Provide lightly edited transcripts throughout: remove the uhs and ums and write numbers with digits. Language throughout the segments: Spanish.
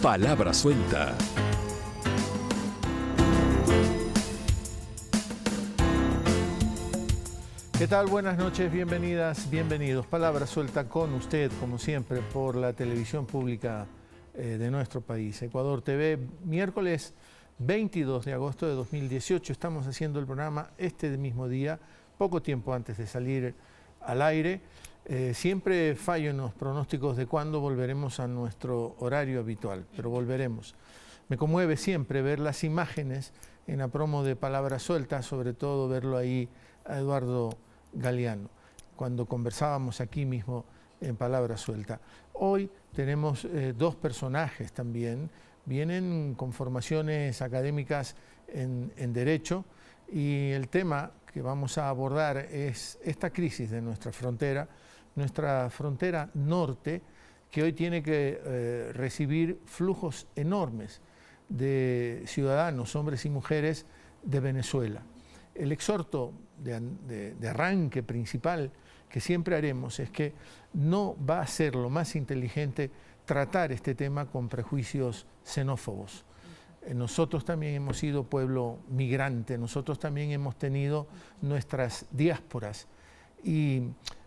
Palabra suelta. ¿Qué tal? Buenas noches, bienvenidas, bienvenidos. Palabra suelta con usted, como siempre, por la televisión pública de nuestro país, Ecuador TV, miércoles 22 de agosto de 2018. Estamos haciendo el programa este mismo día, poco tiempo antes de salir al aire. Siempre fallo en los pronósticos de cuándo volveremos a nuestro horario habitual, pero volveremos. Me conmueve siempre ver las imágenes en la promo de Palabra Suelta, sobre todo verlo ahí a Eduardo Galeano, cuando conversábamos aquí mismo en Palabra Suelta. Hoy tenemos dos personajes también, vienen con formaciones académicas en Derecho, y el tema que vamos a abordar es esta crisis de nuestra frontera norte, que hoy tiene que recibir flujos enormes de ciudadanos, hombres y mujeres de Venezuela. El exhorto de arranque principal que siempre haremos es que no va a ser lo más inteligente tratar este tema con prejuicios xenófobos. Nosotros también hemos sido pueblo migrante, nosotros también hemos tenido nuestras diásporas y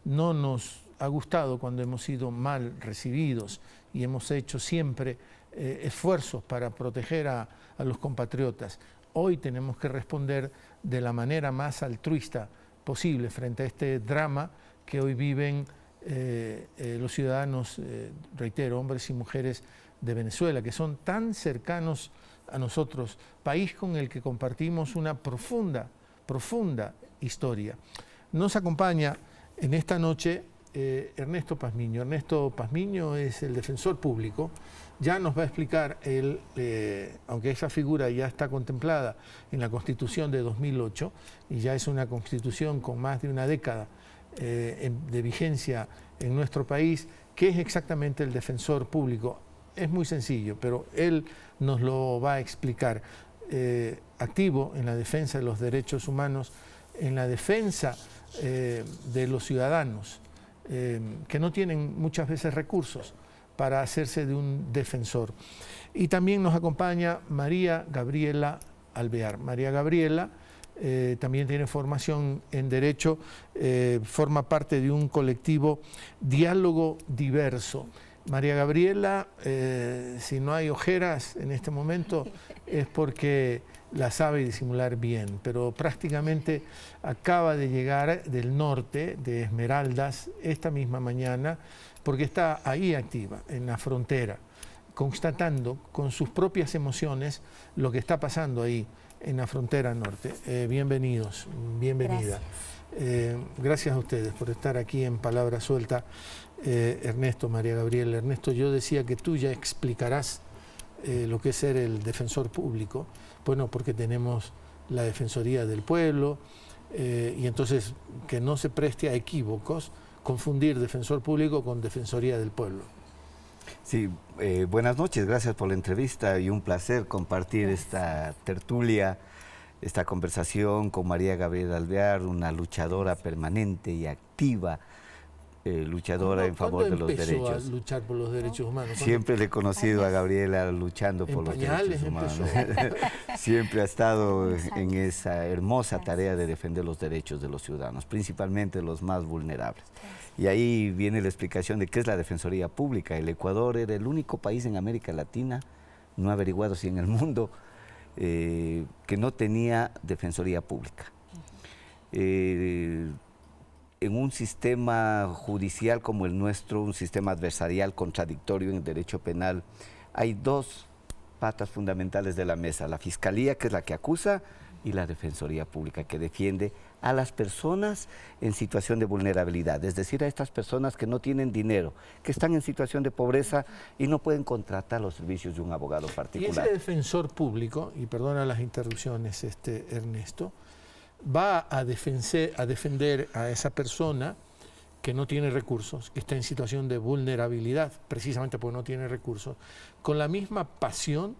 no nos ha gustado cuando hemos sido mal recibidos y hemos hecho siempre esfuerzos para proteger a los compatriotas. Hoy tenemos que responder de la manera más altruista posible frente a este drama que hoy viven los ciudadanos, reitero, hombres y mujeres de Venezuela, que son tan cercanos a nosotros, país con el que compartimos una profunda historia. Nos acompaña en esta noche Ernesto Pazmiño. Ernesto Pazmiño es el defensor público. Ya nos va a explicar él, aunque esa figura ya está contemplada en la Constitución de 2008 y ya es una Constitución con más de una década de vigencia en nuestro país, ¿qué es exactamente el defensor público? Es muy sencillo, pero él nos lo va a explicar. Activo en la defensa de los derechos humanos, en la defensa de los ciudadanos que no tienen muchas veces recursos para hacerse de un defensor. Y también nos acompaña María Gabriela Alvear. María Gabriela también tiene formación en Derecho, forma parte de un colectivo Diálogo Diverso. María Gabriela, si no hay ojeras en este momento, es porque la sabe disimular bien, pero prácticamente acaba de llegar del norte, de Esmeraldas, esta misma mañana, porque está ahí activa, en la frontera, constatando con sus propias emociones lo que está pasando ahí en la frontera norte. Bienvenidos, bienvenida. Gracias a ustedes por estar aquí en Palabra Suelta. Ernesto, María Gabriela. Ernesto, yo decía que tú ya explicarás lo que es ser el defensor público, bueno, porque tenemos la Defensoría del Pueblo, y entonces que no se preste a equívocos confundir defensor público con Defensoría del Pueblo. Sí, buenas noches, gracias por la entrevista y un placer compartir esta tertulia, esta conversación con María Gabriela Alvear, una luchadora permanente y activa, luchadora en favor de los derechos. ¿Cuándo empezó a luchar por los derechos humanos? Siempre le he conocido a Gabriela luchando por los derechos humanos. Siempre ha estado en esa hermosa tarea de defender los derechos de los ciudadanos, principalmente los más vulnerables. Y ahí viene la explicación de qué es la Defensoría Pública. El Ecuador era el único país en América Latina, no averiguado si en el mundo, que no tenía Defensoría Pública. En un sistema judicial como el nuestro, un sistema adversarial contradictorio en el derecho penal, hay dos patas fundamentales de la mesa: la Fiscalía, que es la que acusa, y la Defensoría Pública, que defiende a las personas en situación de vulnerabilidad, es decir, a estas personas que no tienen dinero, que están en situación de pobreza y no pueden contratar los servicios de un abogado particular. Y ese defensor público, y perdona las interrupciones, Ernesto, va a defender a esa persona que no tiene recursos, que está en situación de vulnerabilidad, precisamente porque no tiene recursos, con la misma pasión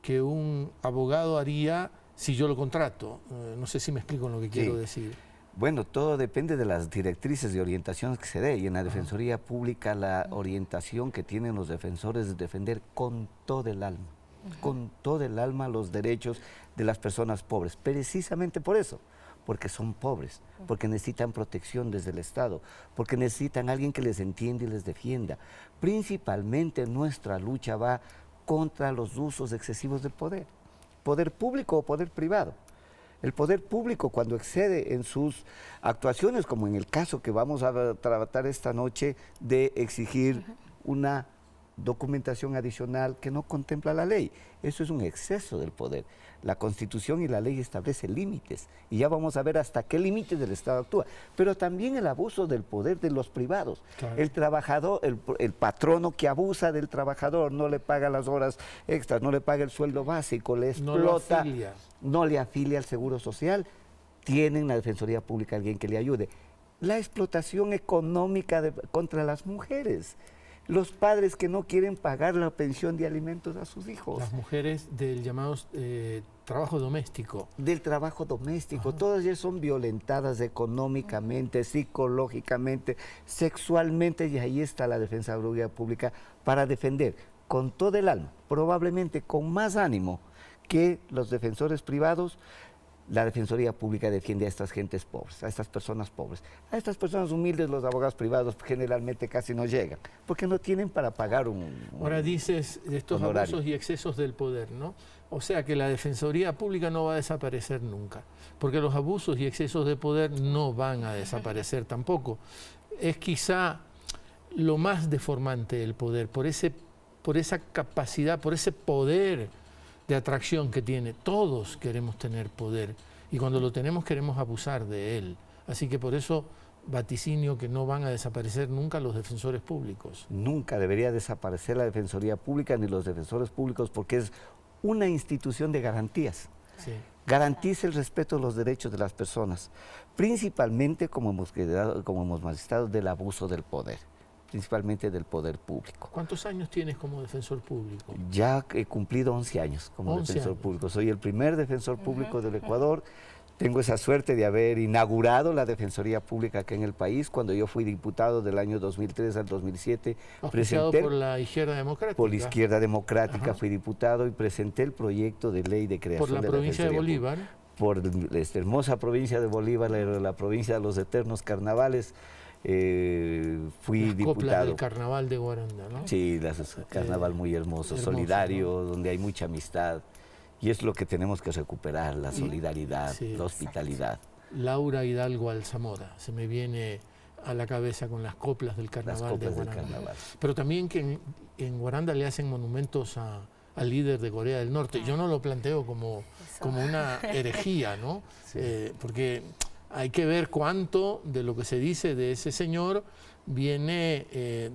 que un abogado haría si yo lo contrato. No sé si me explico en lo que quiero decir. Bueno, todo depende de las directrices de orientación que se dé. Y en la Defensoría Pública la orientación que tienen los defensores es defender con todo el alma, con todo el alma los derechos de las personas pobres. Precisamente por eso, porque son pobres, porque necesitan protección desde el Estado, porque necesitan a alguien que les entienda y les defienda. Principalmente nuestra lucha va contra los usos excesivos del poder público o poder privado. El poder público, cuando excede en sus actuaciones, como en el caso que vamos a tratar esta noche, de exigir una documentación adicional que no contempla la ley. Eso es un exceso del poder. La Constitución y la ley establecen límites, y ya vamos a ver hasta qué límites el Estado actúa. Pero también el abuso del poder de los privados. Claro. El trabajador, el patrono que abusa del trabajador, no le paga las horas extras, no le paga el sueldo básico, le explota, no le afilia al Seguro Social, tiene en la Defensoría Pública alguien que le ayude. La explotación económica contra las mujeres. Los padres que no quieren pagar la pensión de alimentos a sus hijos. Las mujeres del llamado trabajo doméstico. Del trabajo doméstico. Todas ellas son violentadas económicamente, psicológicamente, sexualmente, y ahí está la Defensoría Pública para defender con todo el alma, probablemente con más ánimo que los defensores privados. La Defensoría Pública defiende a estas gentes pobres, a estas personas pobres. A estas personas humildes los abogados privados generalmente casi no llegan, porque no tienen para pagar Ahora dices de estos honorario. Abusos y excesos del poder, ¿no? O sea que la Defensoría Pública no va a desaparecer nunca, porque los abusos y excesos de poder no van a desaparecer tampoco. Es quizá lo más deformante del poder, por esa capacidad, por ese poder de atracción que tiene. Todos queremos tener poder, y cuando lo tenemos queremos abusar de él. Así que por eso vaticinio que no van a desaparecer nunca los defensores públicos. Nunca debería desaparecer la Defensoría Pública ni los defensores públicos, porque es una institución de garantías. Sí. Garantiza el respeto de los derechos de las personas, principalmente, como hemos manifestado, del abuso del poder, principalmente del poder público. ¿Cuántos años tienes como defensor público? Ya he cumplido 11 años como defensor público. Soy el primer defensor público del Ecuador. Tengo esa suerte de haber inaugurado la Defensoría Pública acá en el país. Cuando yo fui diputado del año 2003 al 2007, presenté por la Izquierda Democrática. Por la Izquierda Democrática fui diputado y presenté el proyecto de ley de creación de la provincia de Bolívar. Por esta hermosa provincia de Bolívar, la provincia de los eternos carnavales. Fui las diputado. Coplas del carnaval de Guaranda, ¿no? Sí, carnaval muy hermoso, solidario, ¿no? Donde hay mucha amistad, y es lo que tenemos que recuperar, la solidaridad, la hospitalidad. Laura Hidalgo Alzamora, se me viene a la cabeza con las coplas del carnaval de Guaranda. Pero también que en Guaranda le hacen monumentos al líder de Corea del Norte. Yo no lo planteo como una herejía, ¿no? Sí. Porque hay que ver cuánto de lo que se dice de ese señor viene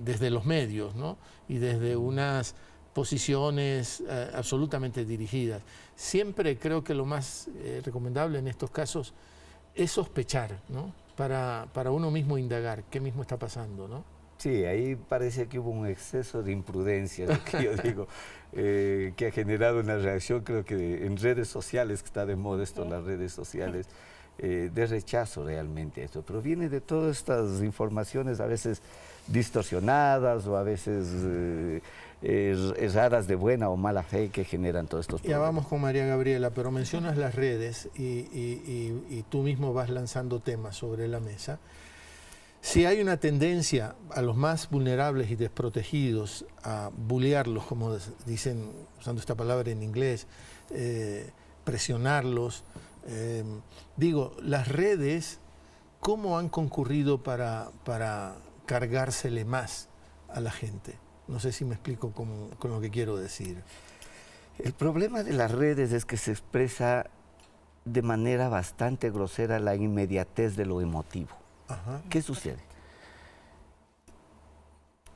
desde los medios, ¿no? Y desde unas posiciones absolutamente dirigidas. Siempre creo que lo más recomendable en estos casos es sospechar, ¿no? Para uno mismo indagar qué mismo está pasando, ¿no? Sí, ahí parece que hubo un exceso de imprudencia, lo que yo digo, que ha generado una reacción, creo que en redes sociales, que está de moda esto, las redes sociales, de rechazo realmente esto, pero viene de todas estas informaciones a veces distorsionadas o a veces erradas de buena o mala fe que generan todos estos problemas. Ya vamos con María Gabriela, pero mencionas las redes y tú mismo vas lanzando temas sobre la mesa. Si hay una tendencia a los más vulnerables y desprotegidos a bullearlos, como dicen, usando esta palabra en inglés, presionarlos, las redes, ¿cómo han concurrido para cargársele más a la gente? No sé si me explico con lo que quiero decir. El problema de las redes es que se expresa de manera bastante grosera la inmediatez de lo emotivo. Ajá. ¿Qué sucede?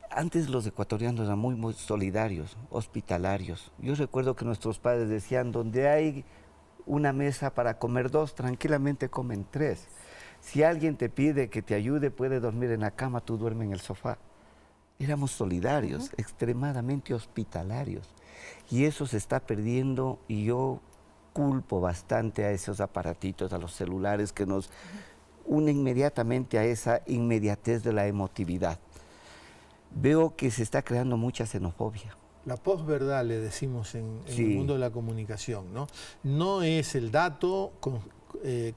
Antes los ecuatorianos eran muy solidarios, hospitalarios. Yo recuerdo que nuestros padres decían, donde hay una mesa para comer dos, tranquilamente comen tres. Si alguien te pide que te ayude, puede dormir en la cama, tú duermes en el sofá. Éramos solidarios, extremadamente hospitalarios. Y eso se está perdiendo, y yo culpo bastante a esos aparatitos, a los celulares que nos une inmediatamente a esa inmediatez de la emotividad. Veo que se está creando mucha xenofobia. La posverdad, le decimos en Sí. el mundo de la comunicación, ¿no? No es el dato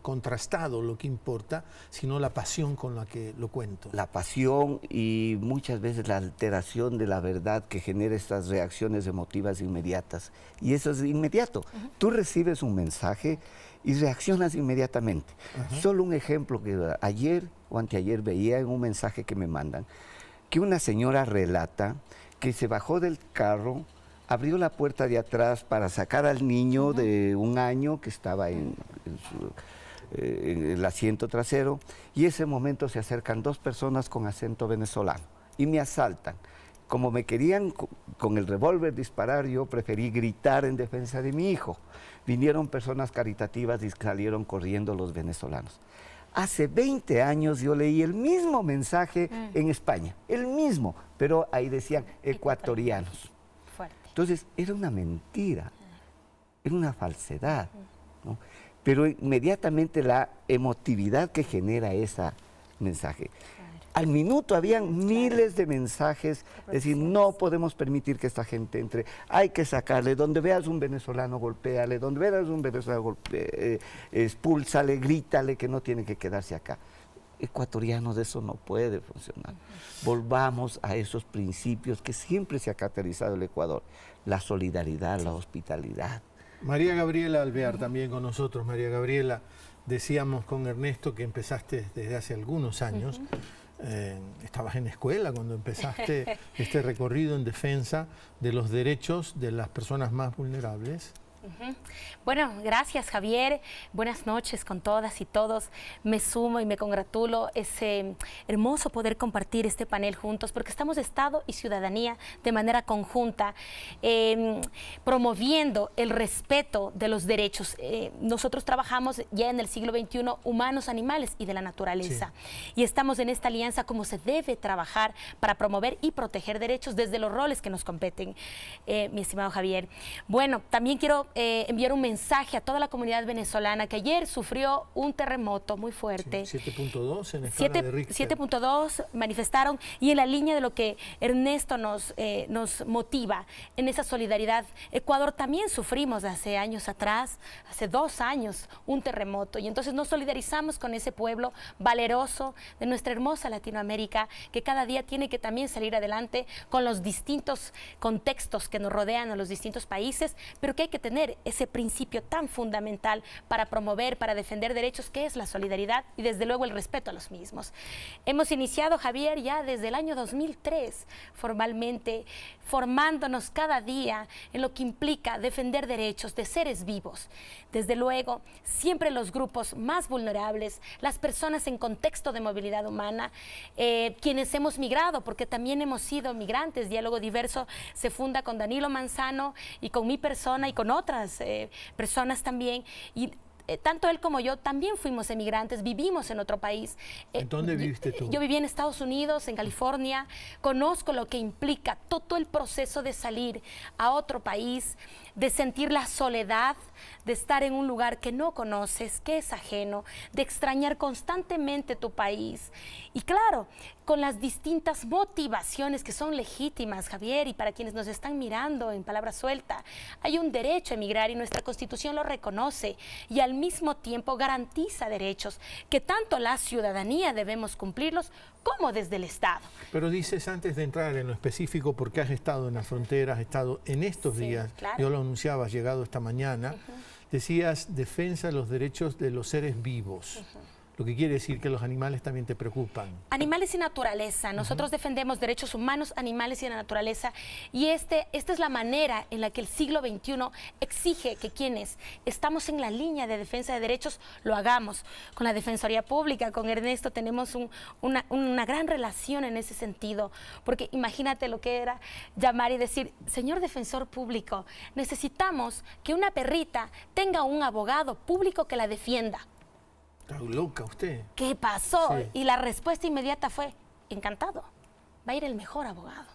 contrastado lo que importa, sino la pasión con la que lo cuento. La pasión y muchas veces la alteración de la verdad que genera estas reacciones emotivas inmediatas. Y eso es inmediato. Tú recibes un mensaje y reaccionas inmediatamente. Solo un ejemplo que ayer o anteayer veía en un mensaje que me mandan, que una señora relata que se bajó del carro, abrió la puerta de atrás para sacar al niño de 1 año que estaba en el asiento trasero, y en ese momento se acercan 2 personas con acento venezolano y me asaltan. Como me querían con el revólver disparar, yo preferí gritar en defensa de mi hijo. Vinieron personas caritativas y salieron corriendo los venezolanos. Hace 20 años yo leí el mismo mensaje en España, el mismo, pero ahí decían ecuatorianos. Fuerte. Entonces, era una mentira, era una falsedad, ¿no? Pero inmediatamente la emotividad que genera ese mensaje. Al minuto habían miles de mensajes, decir, no podemos permitir que esta gente entre, hay que sacarle, donde veas un venezolano, golpéale, donde veas un venezolano, expúlsale, grítale que no tiene que quedarse acá. Ecuatorianos, eso no puede funcionar. Volvamos a esos principios que siempre se ha caracterizado el Ecuador, la solidaridad, la hospitalidad. María Gabriela Alvear también con nosotros. María Gabriela, decíamos con Ernesto que empezaste desde hace algunos años. Estabas en escuela cuando empezaste este recorrido en defensa de los derechos de las personas más vulnerables. Bueno, gracias Javier, buenas noches con todas y todos. Me sumo y me congratulo, es hermoso poder compartir este panel juntos porque estamos Estado y ciudadanía de manera conjunta, promoviendo el respeto de los derechos. Nosotros trabajamos ya en el siglo XXI, humanos, animales y de la naturaleza. Sí. Y estamos en esta alianza como se debe trabajar para promover y proteger derechos desde los roles que nos competen, mi estimado Javier. Bueno, también quiero enviar un mensaje a toda la comunidad venezolana que ayer sufrió un terremoto muy fuerte. 7.2 en escala de Richter. 7.2 manifestaron, y en la línea de lo que Ernesto nos motiva en esa solidaridad. Ecuador también sufrimos hace años atrás, hace 2 años, un terremoto, y entonces nos solidarizamos con ese pueblo valeroso de nuestra hermosa Latinoamérica, que cada día tiene que también salir adelante con los distintos contextos que nos rodean a los distintos países, pero que hay que tener ese principio tan fundamental para promover, para defender derechos, que es la solidaridad y desde luego el respeto a los mismos. Hemos iniciado, Javier, ya desde el año 2003, formalmente, formándonos cada día en lo que implica defender derechos de seres vivos. Desde luego, siempre los grupos más vulnerables, las personas en contexto de movilidad humana, quienes hemos migrado, porque también hemos sido migrantes. Diálogo Diverso se funda con Danilo Manzano y con mi persona y con otras personas también, y tanto él como yo también fuimos emigrantes, vivimos en otro país. ¿En dónde viviste tú? Yo viví en Estados Unidos, en California. Conozco lo que implica todo el proceso de salir a otro país, de sentir la soledad, de estar en un lugar que no conoces, que es ajeno, de extrañar constantemente tu país. Y claro, con las distintas motivaciones que son legítimas, Javier, y para quienes nos están mirando en palabra suelta, hay un derecho a emigrar y nuestra Constitución lo reconoce y al mismo tiempo garantiza derechos que tanto la ciudadanía debemos cumplirlos como desde el Estado. Pero dices, antes de entrar en lo específico, porque has estado en la frontera, has estado en estos días, claro. Yo lo anunciaba, has llegado esta mañana, decías defensa de los derechos de los seres vivos. Lo que quiere decir que los animales también te preocupan. Animales y naturaleza. Nosotros defendemos derechos humanos, animales y la naturaleza. Y esta es la manera en la que el siglo XXI exige que quienes estamos en la línea de defensa de derechos lo hagamos. Con la Defensoría Pública, con Ernesto, tenemos una gran relación en ese sentido. Porque imagínate lo que era llamar y decir, señor Defensor Público, necesitamos que una perrita tenga un abogado público que la defienda. Está loca usted. ¿Qué pasó? Sí. Y la respuesta inmediata fue, encantado, va a ir el mejor abogado.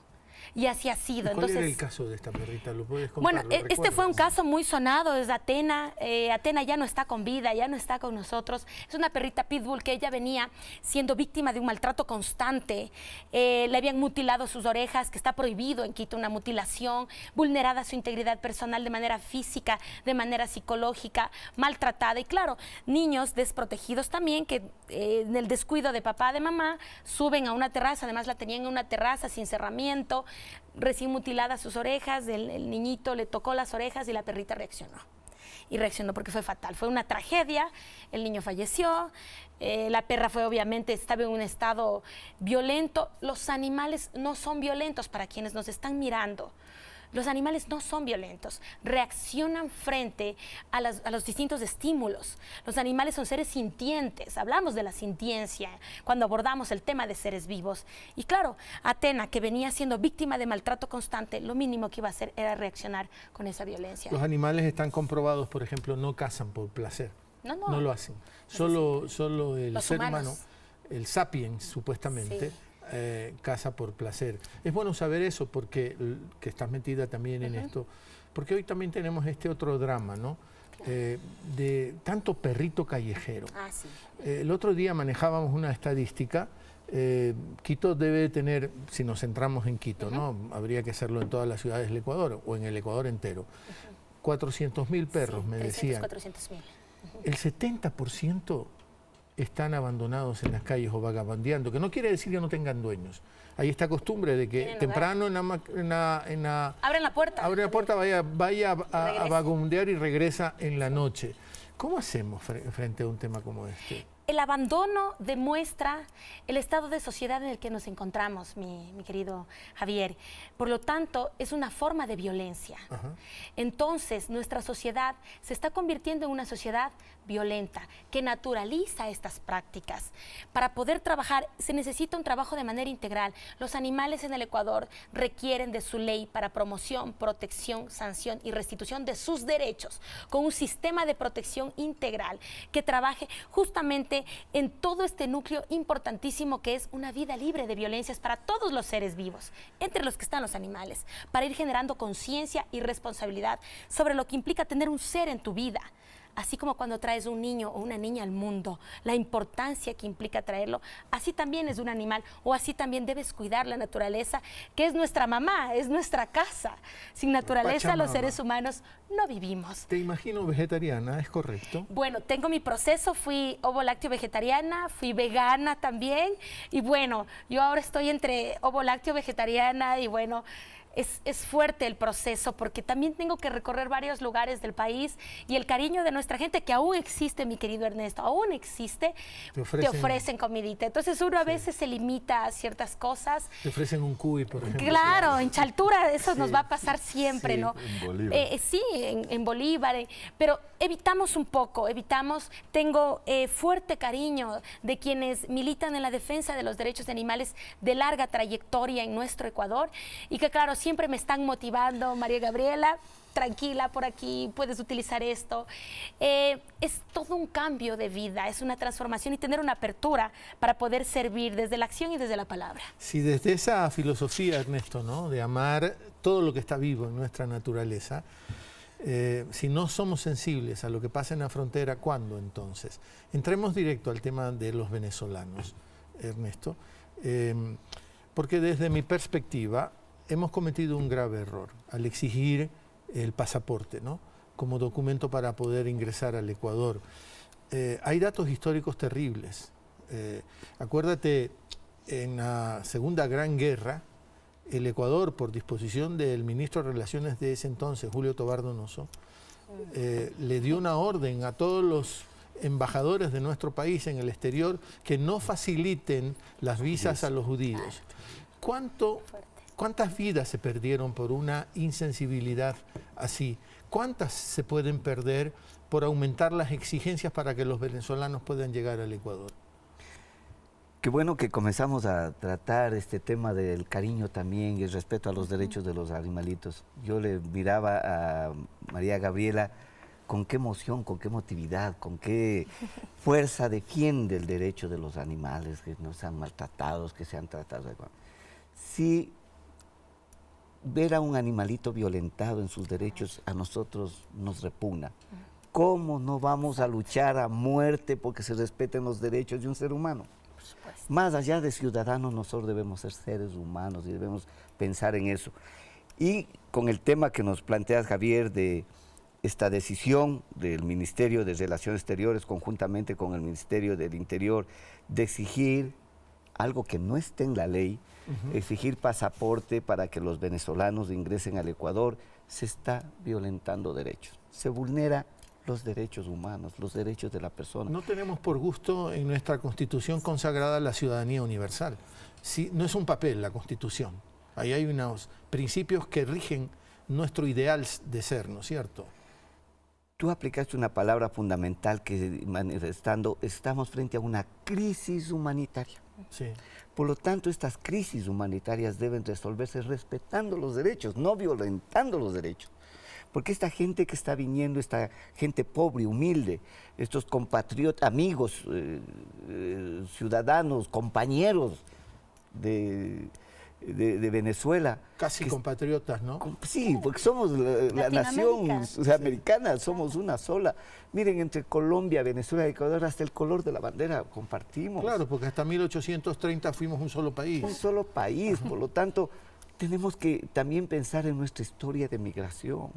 Y así ha sido. ¿Cuál era Entonces, el caso de esta perrita? ¿Lo puedes contar? bueno, ¿Lo este fue un recuerdas? caso muy sonado, es Atena. Atena ya no está con vida, ya no está con nosotros. Es una perrita pitbull que ella venía siendo víctima de un maltrato constante. Le habían mutilado sus orejas, que está prohibido en Quito una mutilación, vulnerada su integridad personal de manera física, de manera psicológica, maltratada. Y claro, niños desprotegidos también que en el descuido de papá, de mamá, suben a una terraza, además la tenían en una terraza sin cerramiento, recién mutiladas sus orejas, el niñito le tocó las orejas y la perrita reaccionó. Y reaccionó porque fue fatal, fue una tragedia, el niño falleció, la perra fue obviamente, estaba en un estado violento. Los animales no son violentos para quienes nos están mirando. Los animales no son violentos, reaccionan frente a los distintos estímulos. Los animales son seres sintientes, hablamos de la sintiencia cuando abordamos el tema de seres vivos. Y claro, Atena, que venía siendo víctima de maltrato constante, lo mínimo que iba a hacer era reaccionar con esa violencia. Los animales están comprobados, por ejemplo, no cazan por placer. No lo hacen. Solo el Los ser humanos. humano, el sapiens, supuestamente, Sí. caza por placer. Es bueno saber eso, porque que estás metida también en esto, porque hoy también tenemos este otro drama, ¿no? De tanto perrito callejero. Ah, sí. El otro día manejábamos una estadística. Quito debe tener, si nos centramos en Quito, ¿no? Habría que hacerlo en todas las ciudades del Ecuador o en el Ecuador entero. 400.000 perros, Sí, me 300, decían. 400.000. El 70% están abandonados en las calles o vagabundeando, que no quiere decir que no tengan dueños. Hay esta costumbre de que Tienen temprano Abren la puerta. abre la puerta, vaya a Regresa. vagabundear y regresa en la noche. ¿Cómo hacemos frente a un tema como este? El abandono demuestra el estado de sociedad en el que nos encontramos, mi querido Javier. Por lo tanto, es una forma de violencia. Ajá. Entonces, nuestra sociedad se está convirtiendo en una sociedad violenta, que naturaliza estas prácticas. Para poder trabajar, se necesita un trabajo de manera integral. Los animales en el Ecuador requieren de su ley para promoción, protección, sanción y restitución de sus derechos, con un sistema de protección integral que trabaje justamente en todo este núcleo importantísimo que es una vida libre de violencias para todos los seres vivos, entre los que están los animales, para ir generando conciencia y responsabilidad sobre lo que implica tener un ser en tu vida. Así como cuando traes un niño o una niña al mundo, la importancia que implica traerlo, así también es un animal, o así también debes cuidar la naturaleza, que es nuestra mamá, es nuestra casa. Sin naturaleza los Pachamama. seres humanos no vivimos. Te imagino vegetariana, ¿es correcto? Bueno, tengo mi proceso, fui ovo-lácteo vegetariana, fui vegana también, y bueno, yo ahora estoy entre ovo-lácteo vegetariana y bueno, es fuerte el proceso porque también tengo que recorrer varios lugares del país y el cariño de nuestra gente que aún existe, mi querido Ernesto, aún existe, Te te ofrecen- ofrecen comidita. Entonces uno a veces se limita a ciertas cosas. Te ofrecen un cuy, por ejemplo. Claro, en Chaltura eso Sí, nos va a pasar siempre, sí, ¿no? en Bolívar. Sí, en Bolívar, pero evitamos un poco, tengo fuerte cariño de quienes militan en la defensa de los derechos de animales de larga trayectoria en nuestro Ecuador y que claro, siempre me están motivando, María Gabriela, tranquila por aquí, puedes utilizar esto. Es todo un cambio de vida, es una transformación y tener una apertura para poder servir desde la acción y desde la palabra. Si desde esa filosofía, Ernesto, ¿no? De amar todo lo que está vivo en nuestra naturaleza, si no somos sensibles a lo que pasa en la frontera, ¿cuándo entonces? Entremos directo al tema de los venezolanos, Ernesto, porque desde mi perspectiva hemos cometido un grave error al exigir el pasaporte, ¿no? Como documento para poder ingresar al Ecuador. Hay datos históricos terribles. Acuérdate, en la Segunda Gran Guerra, el Ecuador, por disposición del ministro de Relaciones de ese entonces, Julio Tobar Donoso, le dio una orden a todos los embajadores de nuestro país en el exterior que no faciliten las visas a los judíos. ¿Cuántas vidas se perdieron por una insensibilidad así? ¿Cuántas se pueden perder por aumentar las exigencias para que los venezolanos puedan llegar al Ecuador? Qué bueno que comenzamos a tratar este tema del cariño también y el respeto a los derechos de los animalitos. Yo le miraba a María Gabriela con qué emoción, con qué emotividad, con qué fuerza defiende el derecho de los animales, que no sean maltratados, que sean tratados. Sí, ver a un animalito violentado en sus derechos a nosotros nos repugna. ¿Cómo no vamos a luchar a muerte porque se respeten los derechos de un ser humano? Más allá de ciudadanos, nosotros debemos ser seres humanos y debemos pensar en eso. Y con el tema que nos planteas, Javier, de esta decisión del Ministerio de Relaciones Exteriores conjuntamente con el Ministerio del Interior de exigir algo que no esté en la ley, exigir pasaporte para que los venezolanos ingresen al Ecuador, se está violentando derechos. Se vulnera los derechos humanos, los derechos de la persona. No tenemos por gusto en nuestra Constitución consagrada la ciudadanía universal. Sí, no es un papel la Constitución. Ahí hay unos principios que rigen nuestro ideal de ser, ¿no es cierto? Tú aplicaste una palabra fundamental que manifestando, estamos frente a una crisis humanitaria. Sí. Por lo tanto, estas crisis humanitarias deben resolverse respetando los derechos, no violentando los derechos. Porque esta gente que está viniendo, esta gente pobre, humilde, estos compatriotas, amigos, ciudadanos, compañeros de Venezuela. Casi compatriotas, ¿no? Sí, porque somos la nación sudamericana, somos una sola. Miren, entre Colombia, Venezuela y Ecuador, hasta el color de la bandera compartimos. Claro, porque hasta 1830 fuimos un solo país. Un solo país, por lo tanto, tenemos que también pensar en nuestra historia de migración.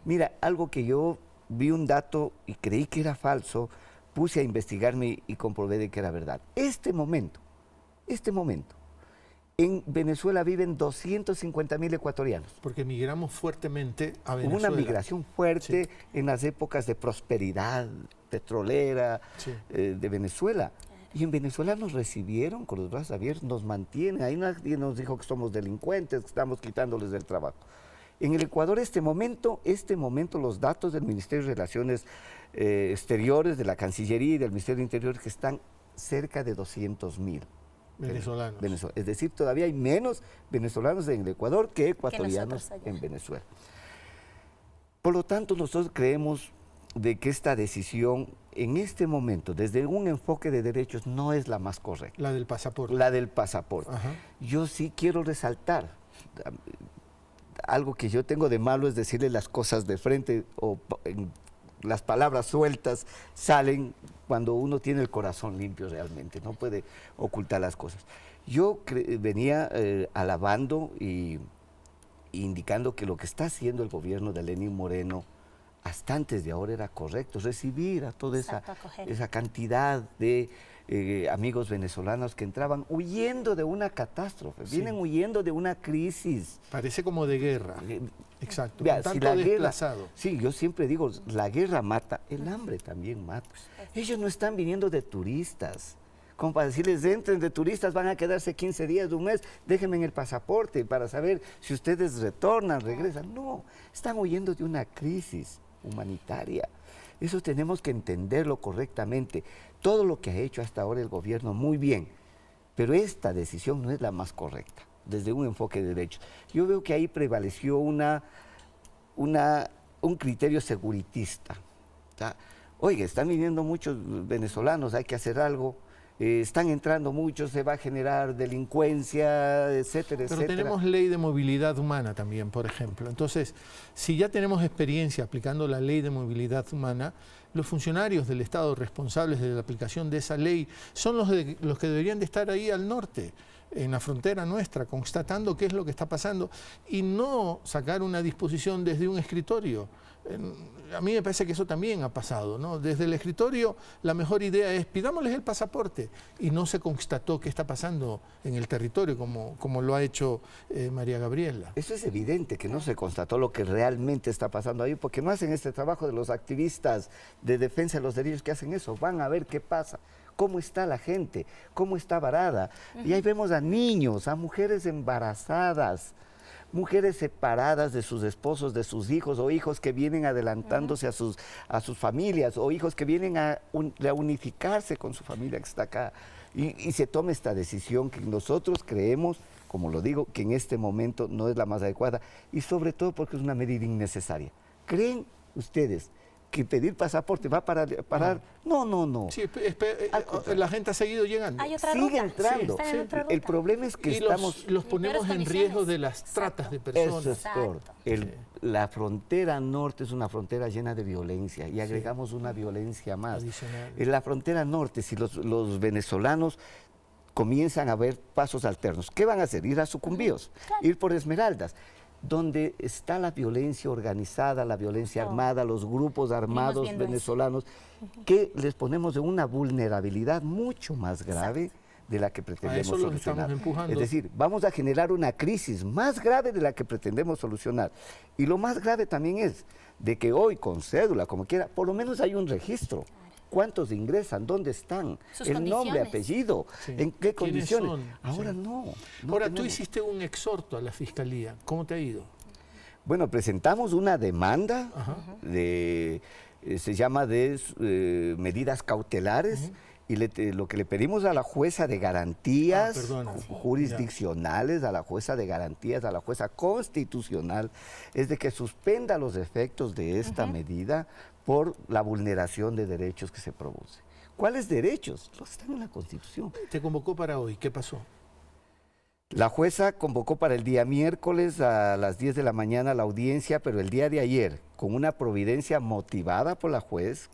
Mira, algo que yo vi un dato y creí que era falso, puse a investigarme y comprobé de que era verdad. Este momento, en Venezuela viven 250.000 ecuatorianos. Porque migramos fuertemente a Venezuela. Hubo una migración fuerte en las épocas de prosperidad petrolera de Venezuela. Y en Venezuela nos recibieron con los brazos abiertos, nos mantienen. Ahí nadie nos dijo que somos delincuentes, que estamos quitándoles del trabajo. En el Ecuador, este momento, los datos del Ministerio de Relaciones Exteriores, de la Cancillería y del Ministerio de Interior, que están cerca de 200.000. Venezolanos. Es decir, todavía hay menos venezolanos en el Ecuador que ecuatorianos en Venezuela. Por lo tanto, nosotros creemos de que esta decisión, en este momento, desde un enfoque de derechos, no es la más correcta. La del pasaporte. La del pasaporte. Yo sí quiero resaltar, algo que yo tengo de malo es decirle las cosas de frente, o las palabras sueltas salen cuando uno tiene el corazón limpio realmente, no puede ocultar las cosas. Yo venía alabando y indicando que lo que está haciendo el gobierno de Lenín Moreno hasta antes de ahora era correcto, recibir a toda esa cantidad de amigos venezolanos que entraban huyendo de una catástrofe, vienen huyendo de una crisis. Parece como de guerra. Exacto, Vea, tanto si la desplazado. Guerra, sí, yo siempre digo, la guerra mata, el hambre también mata. Ellos no están viniendo de turistas. Como para decirles, entren de turistas, van a quedarse 15 días, un mes, déjenme en el pasaporte para saber si ustedes retornan, regresan. No, están huyendo de una crisis humanitaria. Eso tenemos que entenderlo correctamente. Todo lo que ha hecho hasta ahora el gobierno, muy bien, pero esta decisión no es la más correcta, desde un enfoque de derechos. Yo veo que ahí prevaleció un criterio seguritista. O sea, oiga, están viniendo muchos venezolanos, hay que hacer algo. Están entrando muchos, se va a generar delincuencia, etcétera, etcétera. Pero tenemos ley de movilidad humana también, por ejemplo. Entonces, si ya tenemos experiencia aplicando la ley de movilidad humana, los funcionarios del Estado responsables de la aplicación de esa ley son los que deberían de estar ahí al norte, en la frontera nuestra, constatando qué es lo que está pasando y no sacar una disposición desde un escritorio. A mí me parece que eso también ha pasado, ¿no? Desde el escritorio la mejor idea es pidámosles el pasaporte y no se constató qué está pasando en el territorio como lo ha hecho María Gabriela. Eso es evidente que no se constató lo que realmente está pasando ahí porque no hacen este trabajo de los activistas de defensa de los derechos que hacen eso, van a ver qué pasa. Cómo está la gente, cómo está varada. Y ahí vemos a niños, a mujeres embarazadas, mujeres separadas de sus esposos, de sus hijos, o hijos que vienen adelantándose a sus familias, o hijos que vienen a reunificarse con su familia que está acá. Y se toma esta decisión que nosotros creemos, como lo digo, que en este momento no es la más adecuada, y sobre todo porque es una medida innecesaria. ¿Creen ustedes que pedir pasaporte va a parar. No. Sí, la gente ha seguido llegando. Hay otra Sigue ruta. entrando. Están en otra ruta. El problema es que Y estamos... los ponemos en condiciones. riesgo de las tratas de Eso personas. es peor. La frontera norte es una frontera llena de violencia y agregamos una violencia más. Adicional. En la frontera norte, si los venezolanos comienzan a ver pasos alternos, ¿qué van a hacer? Ir a Sucumbíos, ir por Esmeraldas, donde está la violencia organizada, la violencia armada, los grupos armados viendo eso. venezolanos, que les ponemos en una vulnerabilidad mucho más grave de la que pretendemos eso los solucionar. estamos empujando. Es decir, vamos a generar una crisis más grave de la que pretendemos solucionar. Y lo más grave también es de que hoy, con cédula, como quiera, por lo menos hay un registro. ¿Cuántos ingresan? ¿Dónde están? Sus El nombre, condiciones. apellido, Sí. en qué ¿Quiénes condiciones. son? Ahora Sí. no. Ahora, tú tenemos. hiciste un exhorto a la Fiscalía. ¿Cómo te ha ido? Bueno, presentamos una demanda se llama de medidas cautelares y lo que le pedimos a la jueza de garantías jurisdiccionales, a la jueza de garantías, a la jueza constitucional, es de que suspenda los efectos de esta medida por la vulneración de derechos que se produce. ¿Cuáles derechos? Los están en la Constitución. Te convocó para hoy. ¿Qué pasó? La jueza convocó para el día miércoles a las 10 de la mañana la audiencia, pero el día de ayer, con una providencia motivada por la juez,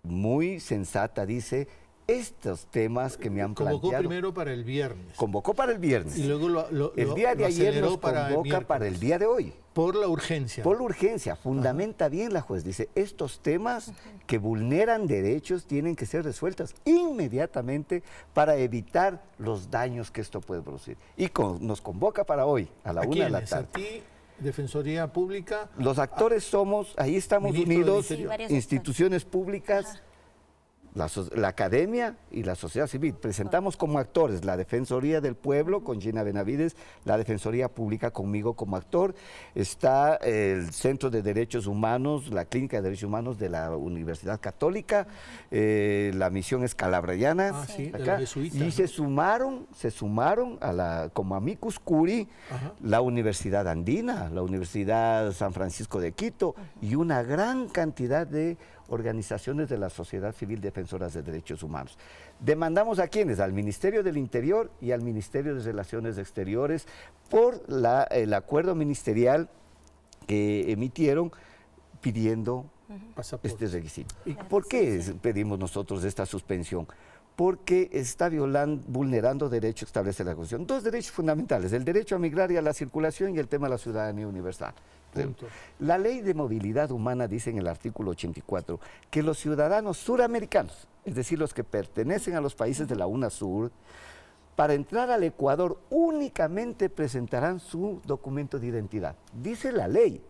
muy sensata, dice, estos temas que me han Convocó planteado... primero para el viernes. Convocó para el viernes. Y luego el día de ayer aceleró nos para el convoca para el miércoles. día de hoy. Por la urgencia. Por la urgencia, fundamenta bien la juez, dice, estos temas que vulneran derechos tienen que ser resueltos inmediatamente para evitar los daños que esto puede producir. Y nos convoca para hoy, a la 1 de la quiénes? tarde. ¿A ti, Defensoría Pública? Los actores somos, ahí estamos Ministro del unidos, Interior. Sí, varios instituciones públicas, la academia y la sociedad civil. Presentamos como actores la Defensoría del Pueblo con Gina Benavides, la Defensoría Pública conmigo como actor, está el Centro de Derechos Humanos, la Clínica de Derechos Humanos de la Universidad Católica, la Misión Escalabrayana, Ah, sí, de acá, los jesuitas, y ¿no? se sumaron a como amicus curiae la Universidad Andina, la Universidad San Francisco de Quito y una gran cantidad de organizaciones de la sociedad civil defensoras de derechos humanos. Demandamos a quienes, al Ministerio del Interior y al Ministerio de Relaciones Exteriores por el acuerdo ministerial que emitieron pidiendo Pasaporte. este requisito. ¿Y por qué pedimos nosotros esta suspensión? Porque está vulnerando derechos que establece la Constitución. Dos derechos fundamentales, el derecho a migrar y a la circulación y el tema de la ciudadanía universal. Punto. La Ley de Movilidad Humana dice en el artículo 84 que los ciudadanos suramericanos, es decir, los que pertenecen a los países de la UNASUR, para entrar al Ecuador únicamente presentarán su documento de identidad. Dice la ley.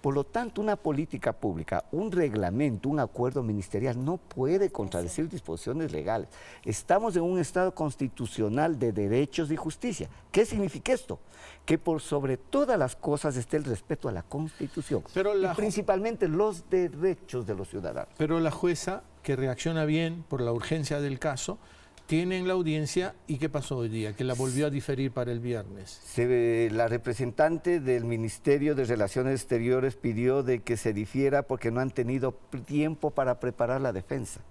Por lo tanto, una política pública, un reglamento, un acuerdo ministerial no puede contradecir disposiciones legales. Estamos en un Estado constitucional de derechos y justicia. ¿Qué significa esto? Que por sobre todas las cosas esté el respeto a la Constitución y principalmente los derechos de los ciudadanos. Pero la jueza, que reacciona bien por la urgencia del caso, tiene en la audiencia, ¿y qué pasó hoy día? Que la volvió a diferir para el viernes. La representante del Ministerio de Relaciones Exteriores pidió de que se difiera porque no han tenido tiempo para preparar la defensa.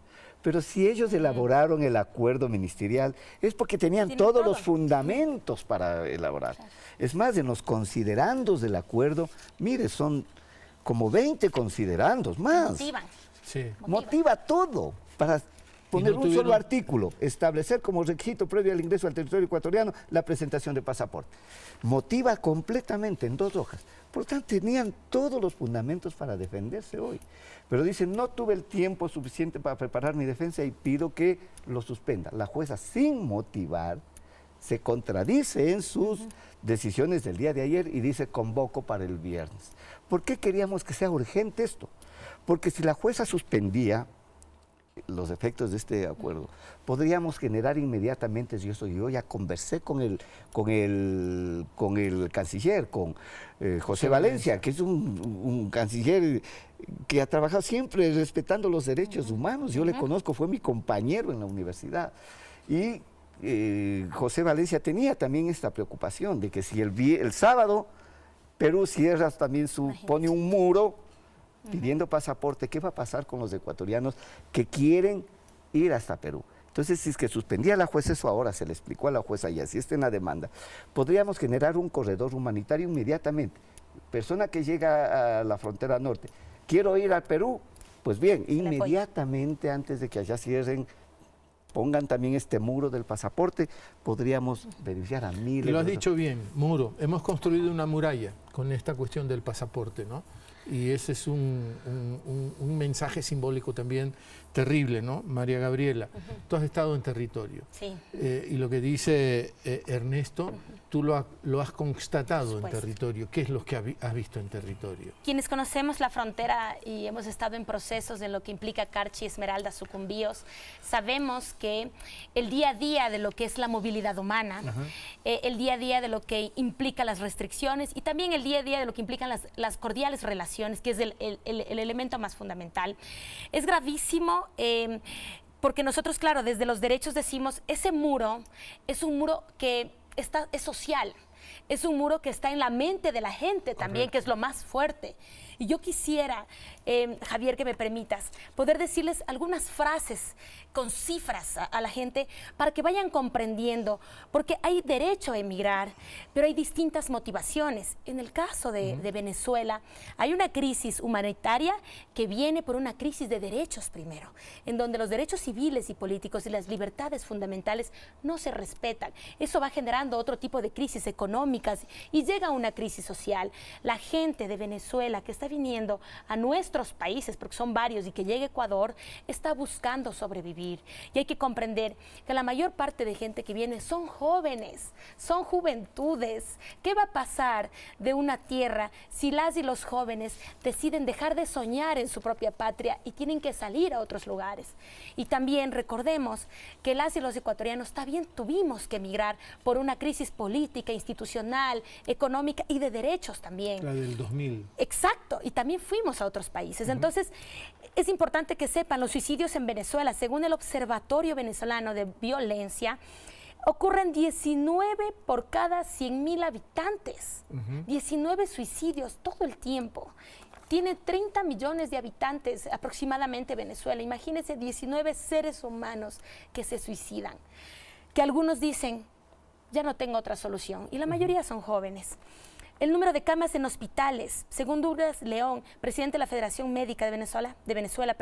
Pero si ellos elaboraron el acuerdo ministerial, es porque tenían todos los fundamentos para elaborar. Es más, en los considerandos del acuerdo, mire, son como 20 considerandos más. Motivan. Sí. Motiva todo para poner un solo artículo, establecer como requisito previo al ingreso al territorio ecuatoriano la presentación de pasaporte. Motiva completamente en 2 hojas. Por lo tanto, tenían todos los fundamentos para defenderse hoy. Pero dicen, no tuve el tiempo suficiente para preparar mi defensa y pido que lo suspenda. La jueza, sin motivar, se contradice en sus decisiones del día de ayer y dice, convoco para el viernes. ¿Por qué queríamos que sea urgente esto? Porque si la jueza suspendía los efectos de este acuerdo, podríamos generar inmediatamente, yo ya conversé con el canciller, con José Valencia, que es un canciller que ha trabajado siempre respetando los derechos humanos. Yo le conozco, fue mi compañero en la universidad. Y José Valencia tenía también esta preocupación de que si el sábado Perú cierra también pone un muro pidiendo pasaporte, ¿qué va a pasar con los ecuatorianos que quieren ir hasta Perú? Entonces, si es que suspendía la jueza, eso ahora se le explicó a la jueza y así está en la demanda, podríamos generar un corredor humanitario inmediatamente. Persona que llega a la frontera norte, quiero ir al Perú, pues bien, inmediatamente antes de que allá cierren, pongan también este muro del pasaporte, podríamos beneficiar a miles. Y lo has dicho bien, muro. Hemos construido una muralla con esta cuestión del pasaporte, ¿no? Y ese es un mensaje simbólico también terrible, ¿no? María Gabriela, tú has estado en territorio. Sí. Y lo que dice Ernesto, tú lo has constatado en territorio. ¿Qué es lo que has visto en territorio? Quienes conocemos la frontera y hemos estado en procesos de lo que implica Carchi, Esmeralda, Sucumbíos, sabemos que el día a día de lo que es la movilidad humana, el día a día de lo que implica las restricciones y también el día a día de lo que implican las cordiales relaciones, que es el elemento más fundamental. Es gravísimo porque nosotros, claro, desde los derechos decimos, ese muro es un muro que es social, es un muro que está en la mente de la gente también, que es lo más fuerte. Y yo quisiera, Javier, que me permitas, poder decirles algunas frases con cifras a la gente para que vayan comprendiendo, porque hay derecho a emigrar, pero hay distintas motivaciones. En el caso de Venezuela, hay una crisis humanitaria que viene por una crisis de derechos primero, en donde los derechos civiles y políticos y las libertades fundamentales no se respetan. Eso va generando otro tipo de crisis económicas y llega a una crisis social. La gente de Venezuela que está viniendo a nuestros países, porque son varios, y que llegue a Ecuador, está buscando sobrevivir. Y hay que comprender que la mayor parte de gente que viene son jóvenes, son juventudes. ¿Qué va a pasar de una tierra si las y los jóvenes deciden dejar de soñar en su propia patria y tienen que salir a otros lugares? Y también recordemos que las y los ecuatorianos también tuvimos que emigrar por una crisis política, institucional, económica y de derechos también. La del 2000. Exacto. Y también fuimos a otros países. Entonces, es importante que sepan, los suicidios en Venezuela, según el Observatorio Venezolano de Violencia, ocurren 19 por cada 100.000 habitantes. 19 suicidios todo el tiempo. Tiene 30 millones de habitantes aproximadamente Venezuela. Imagínense 19 seres humanos que se suicidan. Que algunos dicen, ya no tengo otra solución. Y la mayoría son jóvenes. El número de camas en hospitales, según Douglas León, presidente de la Federación Médica de Venezuela,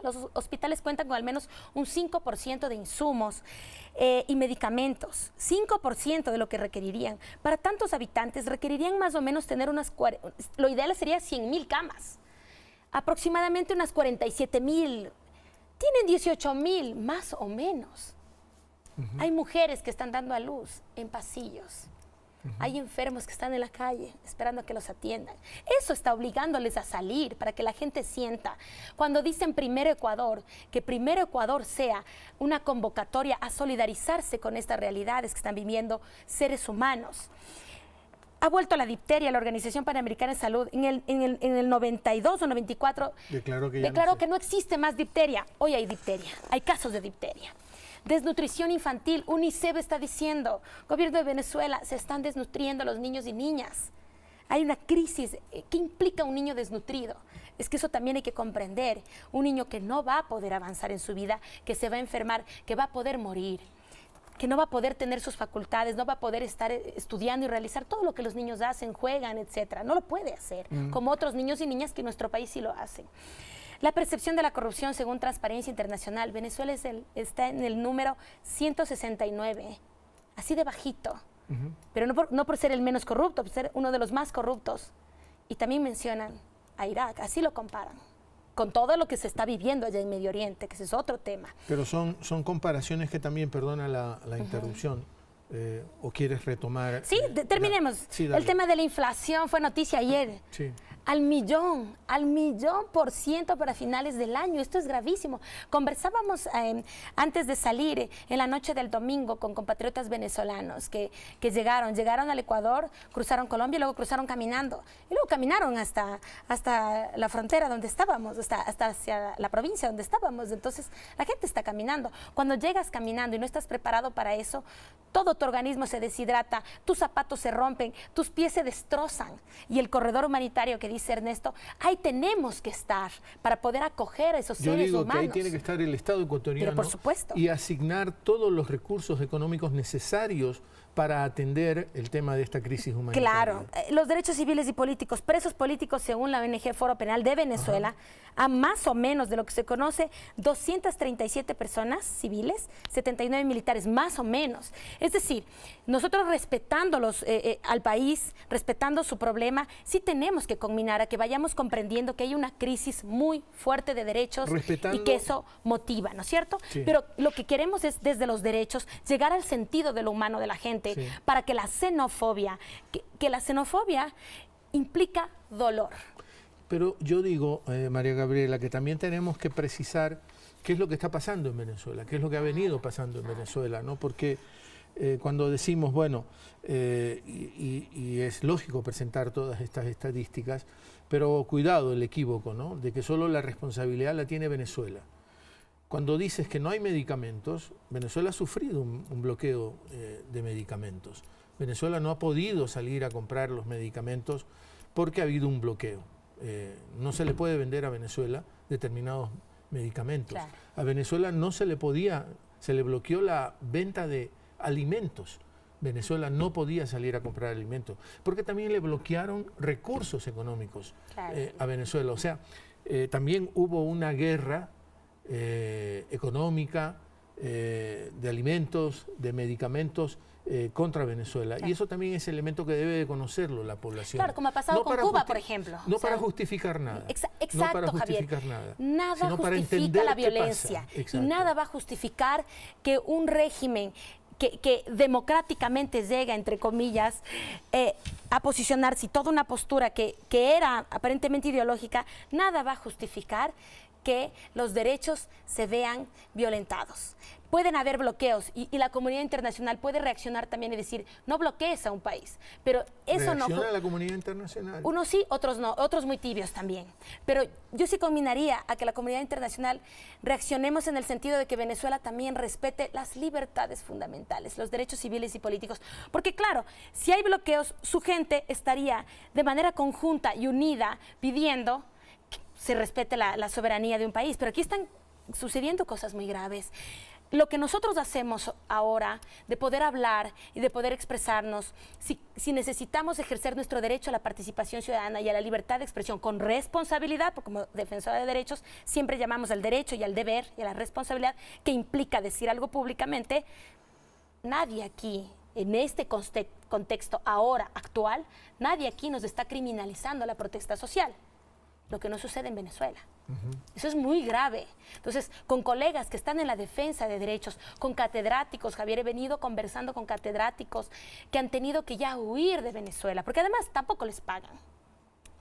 los hospitales cuentan con al menos un 5% de insumos y medicamentos. 5% de lo que requerirían. Para tantos habitantes requerirían más o menos tener lo ideal sería 100.000 camas. Aproximadamente unas 47.000. Tienen 18.000, más o menos. Hay mujeres que están dando a luz en pasillos. Hay enfermos que están en la calle esperando a que los atiendan. Eso está obligándoles a salir para que la gente sienta. Cuando dicen Primero Ecuador, que Primero Ecuador sea una convocatoria a solidarizarse con estas realidades que están viviendo seres humanos. Ha vuelto a la difteria, la Organización Panamericana de Salud, en el 92 o 94, declaró que no existe más difteria. Hoy hay difteria, hay casos de difteria. Desnutrición infantil, UNICEF está diciendo, gobierno de Venezuela, se están desnutriendo los niños y niñas. Hay una crisis. ¿Qué implica un niño desnutrido? Es que eso también hay que comprender. Un niño que no va a poder avanzar en su vida, que se va a enfermar, que va a poder morir, que no va a poder tener sus facultades, no va a poder estar estudiando y realizar todo lo que los niños hacen, juegan, etcétera. No lo puede hacer, como otros niños y niñas que en nuestro país sí lo hacen. La percepción de la corrupción, según Transparencia Internacional, Venezuela está en el número 169, así de bajito, pero no por ser el menos corrupto, por ser uno de los más corruptos. Y también mencionan a Irak, así lo comparan, con todo lo que se está viviendo allá en Medio Oriente, que ese es otro tema. Pero son comparaciones que también, perdona la interrupción, ¿o quieres retomar? Sí, terminemos. Sí, el tema de la inflación fue noticia ayer. Sí. Al millón % para finales del año. Esto es gravísimo. Conversábamos antes de salir en la noche del domingo con compatriotas venezolanos que llegaron al Ecuador, cruzaron Colombia y luego cruzaron caminando. Y luego caminaron hasta la frontera donde estábamos, hasta hacia la provincia donde estábamos. Entonces, la gente está caminando. Cuando llegas caminando y no estás preparado para eso, todo tu organismo se deshidrata, tus zapatos se rompen, tus pies se destrozan. Y el corredor humanitario que dice dice Ernesto, ahí tenemos que estar para poder acoger a esos Yo seres digo humanos. que ahí tiene que estar el Estado ecuatoriano, pero por supuesto, y asignar todos los recursos económicos necesarios para atender el tema de esta crisis humanitaria. claro, los derechos civiles y políticos, presos políticos según la ONG Foro Penal de Venezuela, a más o menos de lo que se conoce, 237 personas civiles, 79 militares, más o menos. Es decir, nosotros respetándolos al país, respetando su problema, sí tenemos que combinar a que vayamos comprendiendo que hay una crisis muy fuerte de derechos y que eso motiva, ¿no es cierto? Sí. Pero lo que queremos es, desde los derechos, llegar al sentido de lo humano de la gente, Sí. para que la xenofobia, que la xenofobia implica dolor. Pero yo digo, María Gabriela, que también tenemos que precisar qué es lo que está pasando en Venezuela, qué es lo que ha venido pasando en Venezuela, ¿no? Porque cuando decimos, bueno, y es lógico presentar todas estas estadísticas, pero cuidado el equívoco, ¿no? De que solo la responsabilidad la tiene Venezuela. Cuando dices que no hay medicamentos, Venezuela ha sufrido un bloqueo de medicamentos. Venezuela no ha podido salir a comprar los medicamentos porque ha habido un bloqueo. No se le puede vender a Venezuela determinados medicamentos. Claro. A Venezuela no se le podía, se le bloqueó la venta de alimentos. Venezuela no podía salir a comprar alimentos, porque también le bloquearon recursos económicos Claro. a Venezuela. O sea, también hubo una guerra económica, de alimentos, de medicamentos contra Venezuela. Claro. Y eso también es elemento que debe de conocerlo la población. Claro, como ha pasado con para Cuba, por ejemplo. No O sea, para justificar nada. Exacto, no para Javier. justificar nada. Nada sino para justifica entender la qué pasa. violencia y Exacto. nada va a justificar que un régimen que democráticamente llega, entre comillas, a posicionarse y toda una postura que era aparentemente ideológica, nada va a justificar que los derechos se vean violentados. Pueden haber bloqueos y la comunidad internacional puede reaccionar también y decir, no bloquees a un país, pero eso no... ¿Reacciona la comunidad internacional? Unos sí, otros no, otros muy tibios también. Pero yo sí combinaría a que la comunidad internacional reaccionemos en el sentido de que Venezuela también respete las libertades fundamentales, los derechos civiles y políticos. Porque claro, si hay bloqueos, su gente estaría de manera conjunta y unida pidiendo que se respete la soberanía de un país. Pero aquí están sucediendo cosas muy graves. Lo que nosotros hacemos ahora, de poder hablar y de poder expresarnos, si necesitamos ejercer nuestro derecho a la participación ciudadana y a la libertad de expresión con responsabilidad, porque como defensora de derechos siempre llamamos al derecho y al deber y a la responsabilidad que implica decir algo públicamente, nadie aquí, en este contexto ahora actual, nadie aquí nos está criminalizando la protesta social, lo que no sucede en Venezuela. Eso es muy grave. Entonces, con colegas que están en la defensa de derechos, con catedráticos, Javier, he venido conversando con catedráticos que han tenido que ya huir de Venezuela, porque además tampoco les pagan.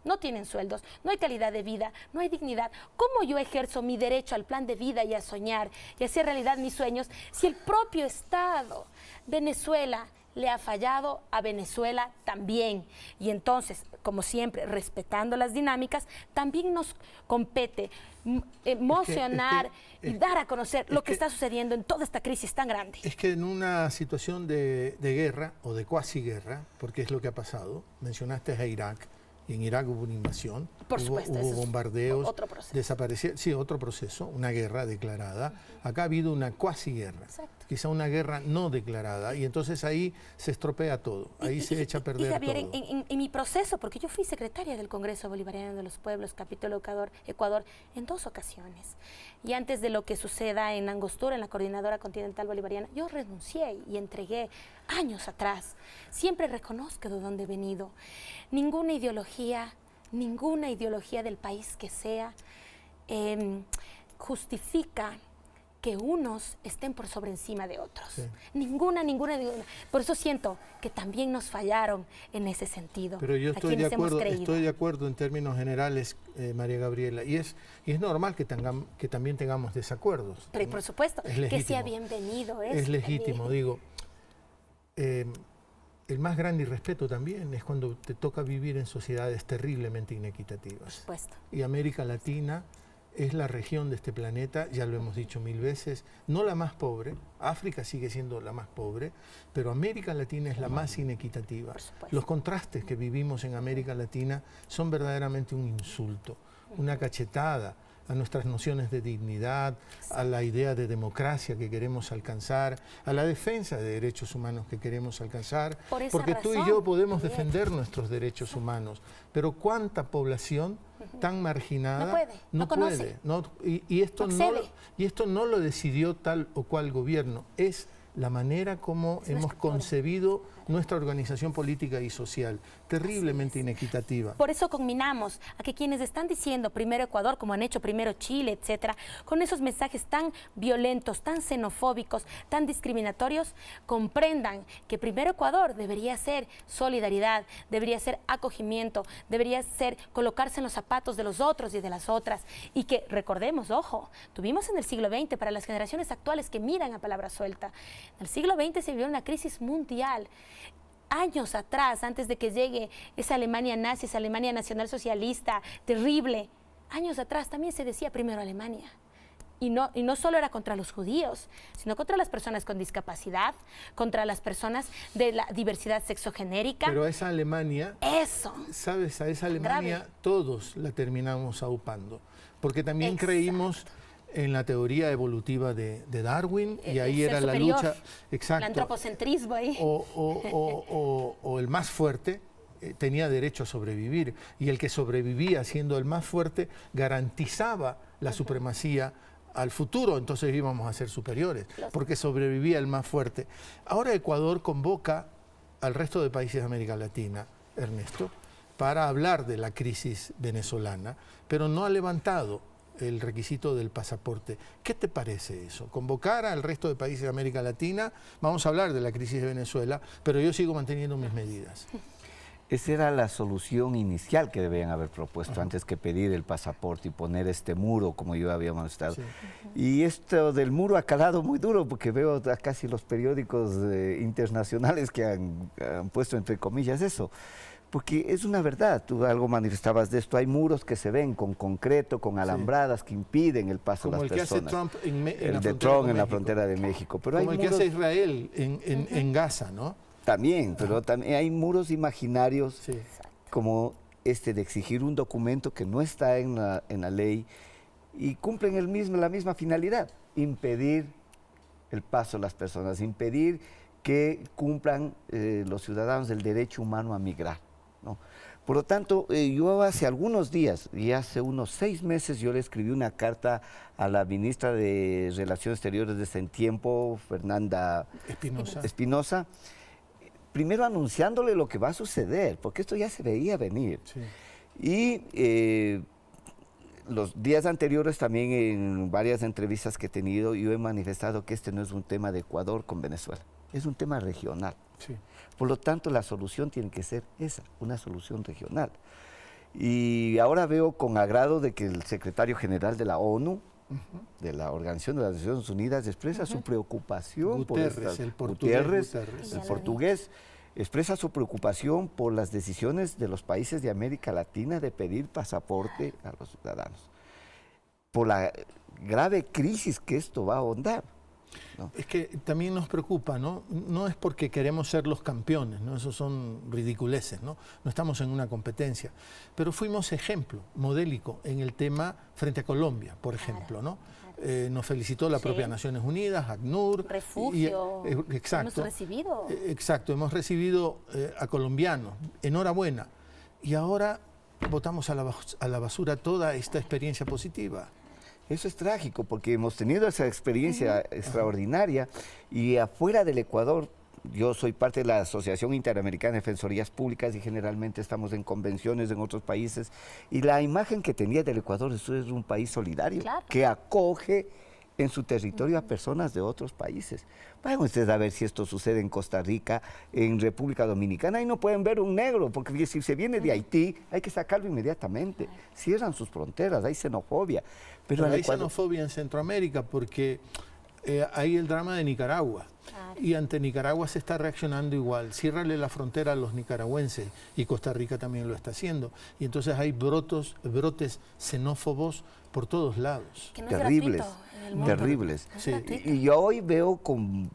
No tienen sueldos, no hay calidad de vida, no hay dignidad. ¿Cómo yo ejerzo mi derecho al plan de vida y a soñar y hacer realidad mis sueños si el propio Estado, Venezuela, le ha fallado a Venezuela también? Y entonces, como siempre, respetando las dinámicas, también nos compete emocionar y dar a conocer lo que está sucediendo en toda esta crisis tan grande. Es que en una situación de guerra o de cuasi guerra, porque es lo que ha pasado, mencionaste a Irak, y en Irak hubo una invasión, Por supuesto, hubo bombardeos, otro proceso. desaparecieron, sí, otro proceso, una guerra declarada. Acá ha habido una cuasi guerra, Exacto. quizá una guerra no declarada, y entonces ahí se estropea todo, ahí se echa a perder y Javier, todo. en mi proceso, porque yo fui secretaria del Congreso Bolivariano de los Pueblos, capítulo Ecuador, en 2 ocasiones. Y antes de lo que suceda en Angostura, en la Coordinadora Continental Bolivariana, yo renuncié y entregué años atrás. Siempre reconozco de dónde he venido. Ninguna ideología del país que sea justifica que unos estén por sobre encima de otros. Sí. Ninguna. Por eso siento que también nos fallaron en ese sentido. Pero yo a estoy quienes hemos creído. estoy de acuerdo en términos generales, María Gabriela, y es normal que también tengamos desacuerdos. Pero por supuesto, Es que legítimo. sea bienvenido. Es legítimo, también. digo. El más grande irrespeto también es cuando te toca vivir en sociedades terriblemente inequitativas. Por supuesto. Y América Latina es la región de este planeta, ya lo hemos dicho 1000 veces, no la más pobre, África sigue siendo la más pobre, pero América Latina es la más inequitativa. Los contrastes que vivimos en América Latina son verdaderamente un insulto, una cachetada a nuestras nociones de dignidad, a la idea de democracia que queremos alcanzar, a la defensa de derechos humanos que queremos alcanzar, porque tú y yo podemos defender nuestros derechos humanos, pero ¿cuánta población tan marginada no puede? Y esto no lo decidió tal o cual gobierno, es la manera como hemos concebido nuestra organización política y social, terriblemente inequitativa. Por eso conminamos a que quienes están diciendo primero Ecuador, como han hecho primero Chile, etcétera, con esos mensajes tan violentos, tan xenofóbicos, tan discriminatorios, comprendan que primero Ecuador debería ser solidaridad, debería ser acogimiento, debería ser colocarse en los zapatos de los otros y de las otras, y que recordemos, ojo, tuvimos en el siglo XX, para las generaciones actuales que miran a palabra suelta, en el siglo XX se vivió una crisis mundial. Años atrás, antes de que llegue esa Alemania nazi, esa Alemania nacionalsocialista, terrible, años atrás también se decía primero Alemania. Y no solo era contra los judíos, sino contra las personas con discapacidad, contra las personas de la diversidad sexogenérica. Pero a esa Alemania, eso, ¿sabes? A esa Alemania grave. Todos la terminamos aupando, porque también creímos en la teoría evolutiva de Darwin, y ahí era la lucha, exacto, el antropocentrismo ahí. O el más fuerte tenía derecho a sobrevivir, y el que sobrevivía siendo el más fuerte garantizaba la supremacía al futuro, entonces íbamos a ser superiores, porque sobrevivía el más fuerte. Ahora Ecuador convoca al resto de países de América Latina, Ernesto, para hablar de la crisis venezolana, pero no ha levantado el requisito del pasaporte. ¿Qué te parece eso? Convocar al resto de países de América Latina, vamos a hablar de la crisis de Venezuela, pero yo sigo manteniendo mis medidas. Esa era la solución inicial que debían haber propuesto antes que pedir el pasaporte y poner este muro, como yo había mostrado. Sí. Y esto del muro ha calado muy duro, porque veo casi los periódicos internacionales que han puesto entre comillas eso. Porque es una verdad, tú algo manifestabas de esto, hay muros que se ven con concreto, con alambradas que impiden el paso de las personas. Como el que hace Trump el de Trump en la frontera de México. Pero como hay el que hace Israel en Gaza, ¿no? También, pero también hay muros imaginarios como este de exigir un documento que no está en la ley y cumplen la misma finalidad, impedir el paso de las personas, impedir que cumplan los ciudadanos el derecho humano a migrar, ¿no? Por lo tanto, yo hace algunos días, y hace unos 6 meses, yo le escribí una carta a la ministra de Relaciones Exteriores de ese tiempo, Fernanda Espinosa, primero anunciándole lo que va a suceder, porque esto ya se veía venir. Sí. Y los días anteriores también en varias entrevistas que he tenido, yo he manifestado que este no es un tema de Ecuador con Venezuela, es un tema regional. Sí. Por lo tanto, la solución tiene que ser esa, una solución regional. Y ahora veo con agrado de que el secretario general de la ONU, de la Organización de las Naciones Unidas, expresa su preocupación Guterres, el portugués, expresa su preocupación por las decisiones de los países de América Latina de pedir pasaporte a los ciudadanos, por la grave crisis que esto va a ahondar, ¿no? Es que también nos preocupa, ¿no? No es porque queremos ser los campeones, ¿no? Esos son ridiculeces, ¿no? No estamos en una competencia, pero fuimos ejemplo modélico en el tema frente a Colombia, por ejemplo, ¿no? Nos felicitó la propia Naciones Unidas, ACNUR. Refugio. Exacto. Hemos recibido. Exacto, hemos recibido a colombianos. Enhorabuena. Y ahora botamos a la basura toda esta experiencia positiva. Eso es trágico, porque hemos tenido esa experiencia extraordinaria y afuera del Ecuador, yo soy parte de la Asociación Interamericana de Defensorías Públicas y generalmente estamos en convenciones en otros países, y la imagen que tenía del Ecuador es un país solidario, que acoge en su territorio a personas de otros países. Vayan ustedes a ver si esto sucede en Costa Rica, en República Dominicana, y no pueden ver un negro, porque si se viene de Haití, hay que sacarlo inmediatamente. Cierran sus fronteras, hay xenofobia. Pero hay xenofobia en Centroamérica porque hay el drama de Nicaragua. Claro. Y ante Nicaragua se está reaccionando igual. Ciérrale la frontera a los nicaragüenses y Costa Rica también lo está haciendo. Y entonces hay brotes xenófobos por todos lados. Que no es Terribles, gratuito en el mundo. terribles. No es Sí. gratuito. Y yo hoy veo con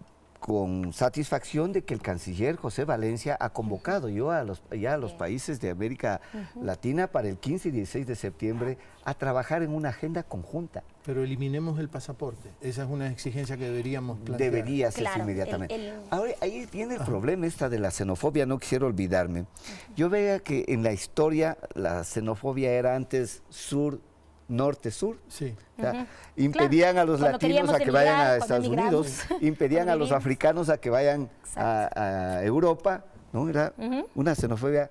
satisfacción de que el canciller José Valencia ha convocado ya a los países de América Latina para el 15 y 16 de septiembre a trabajar en una agenda conjunta. Pero eliminemos el pasaporte. Esa es una exigencia que deberíamos plantear. Debería hacerse Claro, inmediatamente. Ahora, ahí viene el problema esta de la xenofobia, no quisiera olvidarme. Yo veía que en la historia la xenofobia era antes sur, norte-sur. Sí. O sea, impedían a los Cuando latinos a que queríamos vayan a emigrar, Estados cuando Unidos, emigramos. impedían a los Cuando africanos a que vayan Exacto. a Europa, ¿no? Era una xenofobia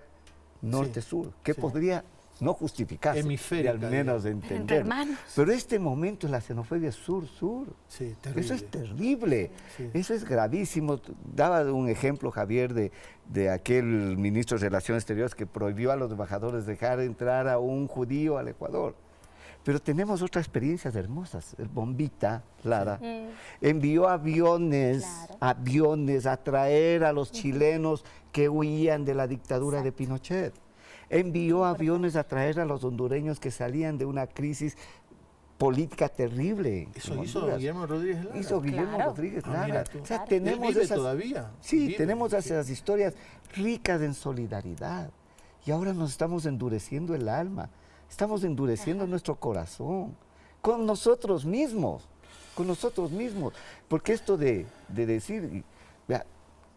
norte-sur, que Sí. podría no justificarse, Hemisférica, y al menos Entre entender. hermanos. Pero este momento la xenofobia es sur-sur. Sí, terrible. Eso es terrible, Sí. eso es gravísimo. Daba un ejemplo, Javier, de aquel ministro de Relaciones Exteriores que prohibió a los embajadores dejar entrar a un judío al Ecuador. Pero tenemos otras experiencias hermosas. El Bombita, Lara, envió aviones a traer a los chilenos que huían de la dictadura de Pinochet. Envió aviones a traer a los hondureños que salían de una crisis política terrible. Eso en hizo Honduras. Guillermo Rodríguez Lara. Hizo Guillermo Claro. Rodríguez Ah, mira Lara. tú. O sea, Claro. tenemos Él vive esas, todavía. Sí, Vive, tenemos sí. esas historias ricas en solidaridad. Y ahora nos estamos endureciendo el alma, estamos endureciendo nuestro corazón, con nosotros mismos, Porque esto de decir, vea,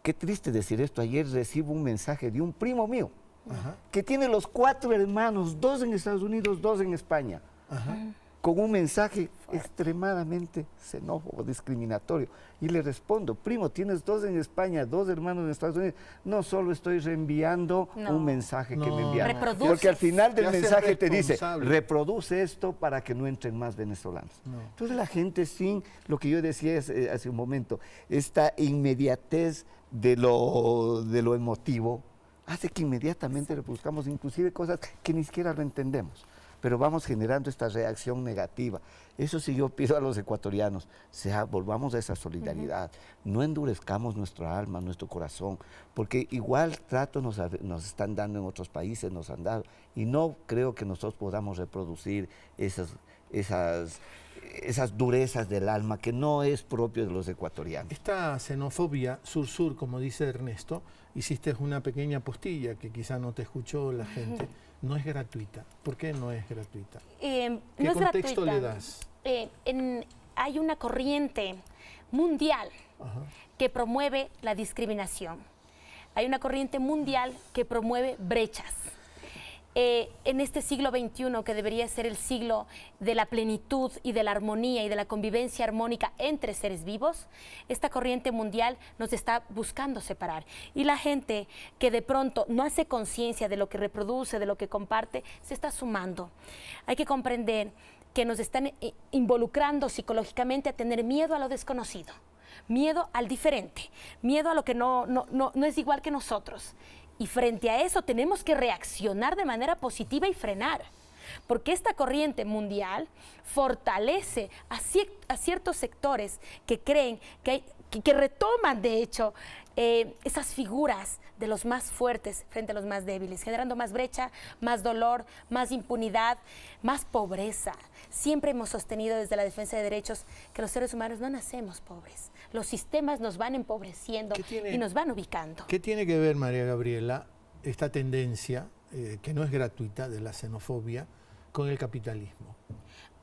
qué triste decir esto, ayer recibo un mensaje de un primo mío, Ajá, que tiene los 4 hermanos, 2 en Estados Unidos, 2 en España, ajá. con un mensaje extremadamente xenófobo, discriminatorio. Y le respondo, primo, tienes 2 en España, 2 hermanos en Estados Unidos. No solo estoy reenviando No. un mensaje que No. me enviaron. Reproduces. Porque al final del Te haces mensaje te dice, responsable. reproduce esto para que no entren más venezolanos. No. Entonces la gente sin, lo que yo decía hace un momento, esta inmediatez de lo emotivo, hace que inmediatamente reproduzcamos inclusive cosas que ni siquiera lo entendemos. Pero vamos generando esta reacción negativa. Eso sí yo pido a los ecuatorianos, volvamos a esa solidaridad, no endurezcamos nuestra alma, nuestro corazón, porque igual trato nos están dando en otros países, nos han dado, y no creo que nosotros podamos reproducir esas durezas del alma que no es propio de los ecuatorianos. Esta xenofobia sur-sur, como dice Ernesto, hiciste una pequeña postilla que quizá no te escuchó la gente, no es gratuita. ¿Por qué no es gratuita? No ¿Qué es contexto gratuita. le das? Hay una corriente mundial Ajá. que promueve la discriminación. Hay una corriente mundial que promueve brechas. En este siglo XXI, que debería ser el siglo de la plenitud y de la armonía y de la convivencia armónica entre seres vivos, esta corriente mundial nos está buscando separar. Y la gente que de pronto no hace conciencia de lo que reproduce, de lo que comparte, se está sumando. Hay que comprender que nos están involucrando psicológicamente a tener miedo a lo desconocido, miedo al diferente, miedo a lo que no es igual que nosotros. Y frente a eso tenemos que reaccionar de manera positiva y frenar, porque esta corriente mundial fortalece a ciertos sectores que creen que retoman, de hecho, esas figuras de los más fuertes frente a los más débiles, generando más brecha, más dolor, más impunidad, más pobreza. Siempre hemos sostenido desde la defensa de derechos que los seres humanos no nacemos pobres. Los sistemas nos van empobreciendo y nos van ubicando. ¿Qué tiene que ver, María Gabriela, esta tendencia, que no es gratuita, de la xenofobia, con el capitalismo?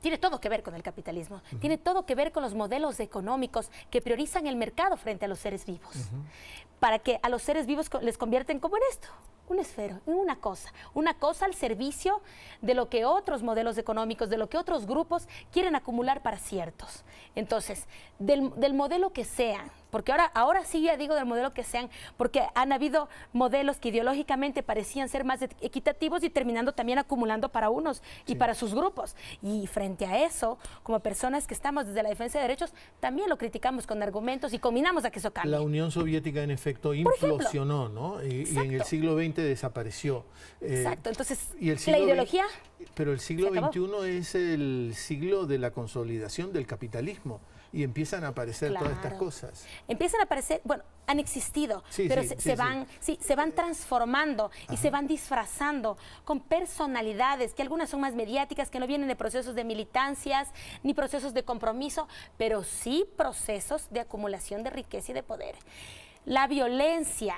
Tiene todo que ver con el capitalismo, tiene todo que ver con los modelos económicos que priorizan el mercado frente a los seres vivos, para que a los seres vivos les convierten como en esto, un esfero, en una cosa al servicio de lo que otros modelos económicos, de lo que otros grupos quieren acumular para ciertos. Entonces, del modelo que sean, porque ahora sí ya digo del modelo que sean, porque han habido modelos que ideológicamente parecían ser más equitativos y terminando también acumulando para unos y para sus grupos. Y frente a eso, como personas que estamos desde la defensa de derechos, también lo criticamos con argumentos y combinamos a que eso cambie. La Unión Soviética, en efecto, implosionó, ¿no? Y en el siglo XX desapareció. Exacto, entonces y el la siglo ideología... Pero el siglo se acabó. XXI es el siglo de la consolidación del capitalismo. y empiezan a aparecer todas estas Claro. cosas. Empiezan a aparecer, bueno, han existido, Sí, pero sí, se van transformando y se van disfrazando con personalidades que algunas son más mediáticas, que no vienen de procesos de militancias ni procesos de compromiso, pero sí procesos de acumulación de riqueza y de poder. La violencia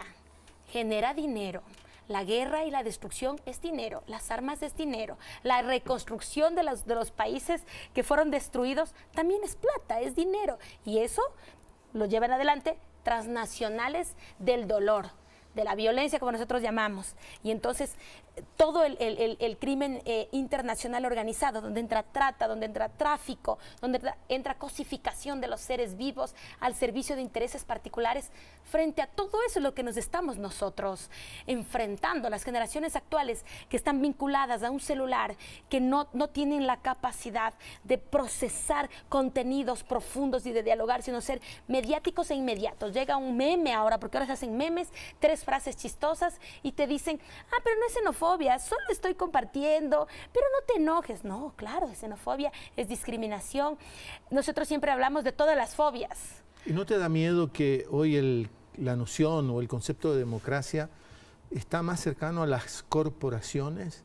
genera dinero. La guerra y la destrucción es dinero, las armas es dinero, la reconstrucción de los países que fueron destruidos también es plata, es dinero. Y eso lo llevan adelante transnacionales del dolor, de la violencia, como nosotros llamamos. Y entonces todo el crimen internacional organizado, donde entra trata, donde entra tráfico, donde entra cosificación de los seres vivos al servicio de intereses particulares, frente a todo eso es lo que nos estamos nosotros enfrentando. Las generaciones actuales que están vinculadas a un celular, que no tienen la capacidad de procesar contenidos profundos y de dialogar, sino ser mediáticos e inmediatos. Llega un meme ahora, porque ahora se hacen memes, 3 frases chistosas y te dicen, pero no es xenofobia, solo estoy compartiendo, pero no te enojes. No, claro, es xenofobia, es discriminación. Nosotros siempre hablamos de todas las fobias. ¿Y no te da miedo que hoy la noción o el concepto de democracia está más cercano a las corporaciones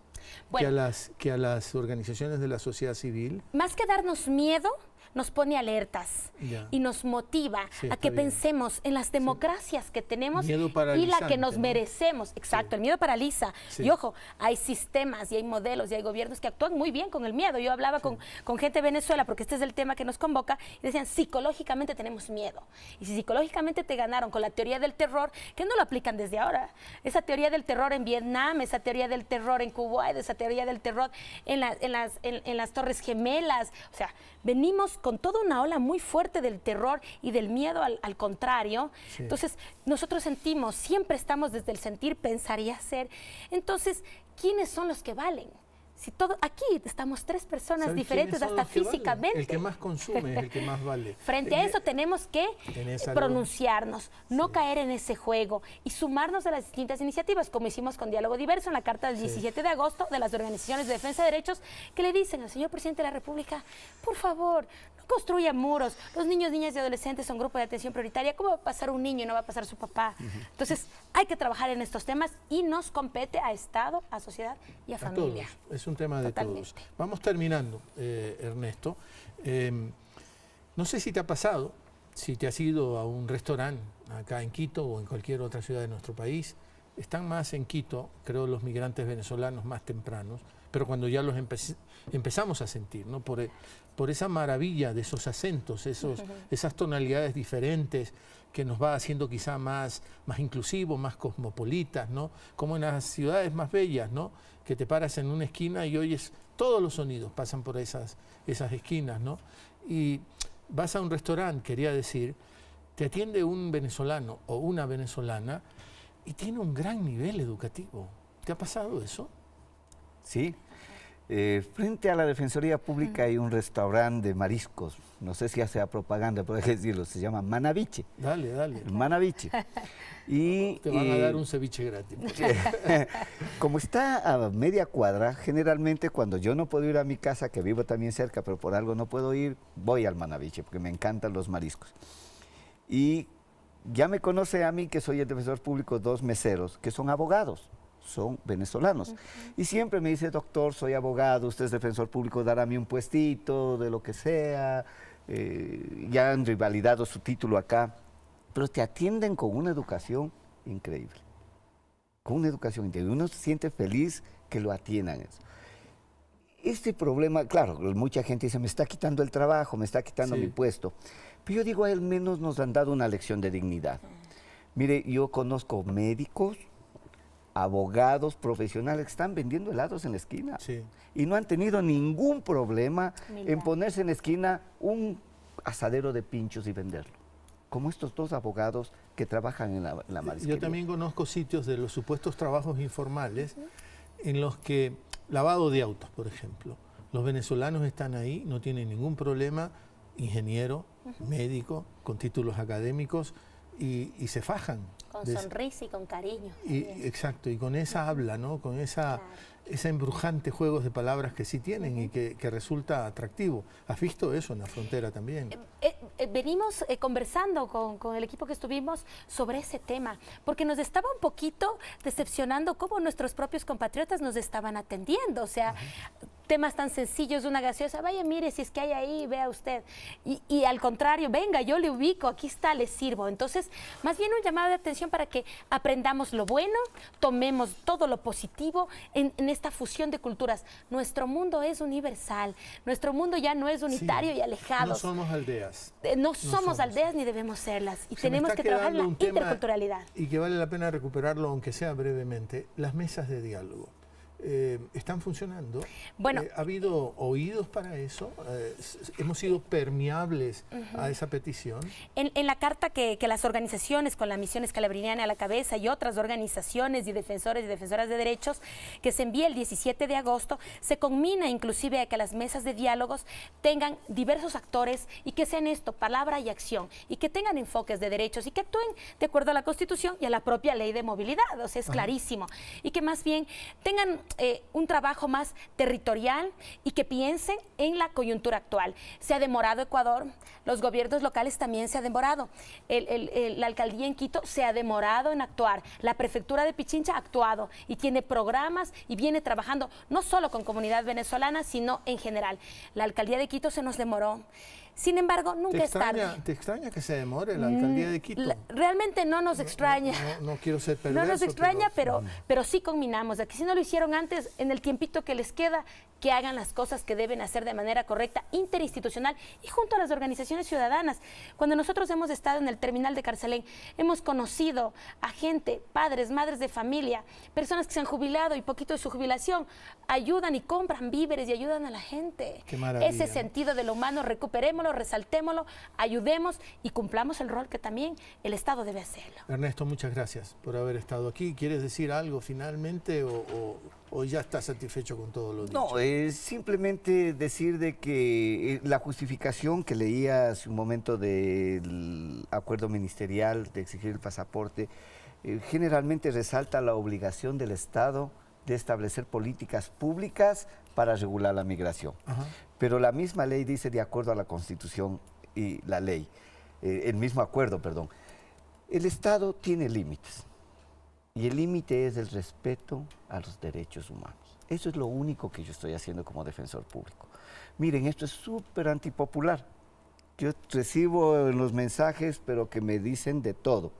que a las organizaciones de la sociedad civil? Más que darnos miedo, nos pone alertas y nos motiva a que pensemos en las democracias que tenemos y la que nos merecemos. Exacto, el miedo paraliza. Y ojo, hay sistemas y hay modelos y hay gobiernos que actúan muy bien con el miedo. Yo hablaba con gente de Venezuela, porque este es el tema que nos convoca, y decían, psicológicamente tenemos miedo. Y si psicológicamente te ganaron con la teoría del terror, que no lo aplican desde ahora. Esa teoría del terror en Vietnam, esa teoría del terror en Kuwait, esa teoría del terror en las Torres Gemelas. O sea, venimos con toda una ola muy fuerte del terror y del miedo al contrario. Sí. Entonces, nosotros sentimos, siempre estamos desde el sentir, pensar y hacer. Entonces, ¿quiénes son los que valen? Si aquí estamos 3 personas diferentes, hasta físicamente. Valen? El que más consume es el que más vale. Frente a eso tenemos que pronunciarnos, no caer en ese juego y sumarnos a las distintas iniciativas, como hicimos con Diálogo Diverso en la carta del 17 de agosto de las organizaciones de defensa de derechos, que le dicen al señor presidente de la República, por favor, no construya muros. Los niños, niñas y adolescentes son grupo de atención prioritaria. ¿Cómo va a pasar un niño y no va a pasar su papá? Entonces, hay que trabajar en estos temas y nos compete a Estado, a sociedad y a familia. Todos. Es un tema de todos. Vamos terminando, Ernesto. No sé si te ha pasado, si te has ido a un restaurante acá en Quito o en cualquier otra ciudad de nuestro país. Están más en Quito, creo, los migrantes venezolanos más tempranos, pero cuando ya los empezamos a sentir, ¿no? Por esa maravilla de esos acentos, esas tonalidades diferentes que nos va haciendo quizá más inclusivos, más cosmopolitas, ¿no? Como en las ciudades más bellas, ¿no? Que te paras en una esquina y oyes todos los sonidos, pasan por esas esquinas, ¿no? Y vas a un restaurante, quería decir, te atiende un venezolano o una venezolana y tiene un gran nivel educativo. ¿Te ha pasado eso? Sí. Frente a la Defensoría Pública hay un restaurante de mariscos, no sé si hace propaganda, por decirlo, se llama Manaviche. Dale. El Manaviche. Y, te van a dar un ceviche gratis. Como está a media cuadra, generalmente cuando yo no puedo ir a mi casa, que vivo también cerca, pero por algo no puedo ir, voy al Manaviche, porque me encantan los mariscos. Y ya me conoce a mí, que soy el defensor público, 2 meseros, que son abogados. Son venezolanos. Y siempre me dice, doctor, soy abogado, usted es defensor público, dará-me un puestito, de lo que sea. Ya han revalidado su título acá, pero te atienden con una educación increíble. Con una educación increíble. Uno se siente feliz que lo atiendan. Este problema, claro, mucha gente dice, me está quitando el trabajo, me está quitando mi puesto. Pero yo digo, al menos nos han dado una lección de dignidad. Mire, yo conozco médicos, abogados profesionales que están vendiendo helados en la esquina y no han tenido ningún problema en ponerse en la esquina un asadero de pinchos y venderlo, como estos 2 abogados que trabajan en la marisquería. Yo también conozco sitios de los supuestos trabajos informales en los que, lavado de autos, por ejemplo, los venezolanos están ahí, no tienen ningún problema, ingeniero, médico, con títulos académicos, y se fajan. Con de- sonrisa y con cariño. y, también. exacto, y con esa habla, ¿no? Con esa embrujante juegos de palabras que sí tienen y que resulta atractivo. ¿Has visto eso en la frontera también? Venimos conversando con el equipo que estuvimos sobre ese tema, porque nos estaba un poquito decepcionando cómo nuestros propios compatriotas nos estaban atendiendo. O sea, temas tan sencillos, una gaseosa, vaya, mire, si es que hay ahí, vea usted. Y al contrario, venga, yo le ubico, aquí está, le sirvo. Entonces, más bien un llamado de atención para que aprendamos lo bueno, tomemos todo lo positivo en esta fusión de culturas. Nuestro mundo es universal, nuestro mundo ya no es unitario y alejado. No somos aldeas. No somos aldeas ni debemos serlas. Y Se me tenemos está que trabajar en la quedando un tema interculturalidad. Y que vale la pena recuperarlo, aunque sea brevemente, las mesas de diálogo. ¿Están funcionando? Bueno, ¿Ha habido oídos para eso? ¿Hemos sido permeables a esa petición? En la carta que las organizaciones con la misión escalabriniana a la cabeza y otras organizaciones y defensores y defensoras de derechos que se envía el 17 de agosto, se conmina inclusive a que las mesas de diálogos tengan diversos actores y que sean esto, palabra y acción, y que tengan enfoques de derechos y que actúen de acuerdo a la Constitución y a la propia ley de movilidad, o sea, es clarísimo, y que más bien tengan un trabajo más territorial y que piensen en la coyuntura actual. Se ha demorado Ecuador, los gobiernos locales también se ha demorado, la alcaldía en Quito se ha demorado en actuar, la prefectura de Pichincha ha actuado y tiene programas y viene trabajando no solo con comunidad venezolana, sino en general. La alcaldía de Quito se nos demoró. Sin embargo, nunca es tarde. ¿Te extraña que se demore la alcaldía de Quito? Realmente no nos extraña. No quiero ser perverso. No nos extraña, pero sí conminamos. Aquí si no lo hicieron antes, en el tiempito que les queda, que hagan las cosas que deben hacer de manera correcta, interinstitucional y junto a las organizaciones ciudadanas. Cuando nosotros hemos estado en el terminal de Carcelén, hemos conocido a gente, padres, madres de familia, personas que se han jubilado y poquito de su jubilación, ayudan y compran víveres y ayudan a la gente. Qué maravilla. Ese sentido de lo humano, recuperémoslo, resaltémoslo, ayudemos y cumplamos el rol que también el Estado debe hacerlo. Ernesto, muchas gracias por haber estado aquí. ¿Quieres decir algo finalmente o ya estás satisfecho con todo lo dicho? No, es simplemente decir de que la justificación que leía hace un momento del acuerdo ministerial de exigir el pasaporte, generalmente resalta la obligación del Estado de establecer políticas públicas para regular la migración. Ajá. Pero la misma ley dice, de acuerdo a la Constitución y la ley, el mismo acuerdo, perdón, el Estado tiene límites. Y el límite es el respeto a los derechos humanos. Eso es lo único que yo estoy haciendo como defensor público. Miren, esto es súper antipopular. Yo recibo los mensajes, pero que me dicen de todo.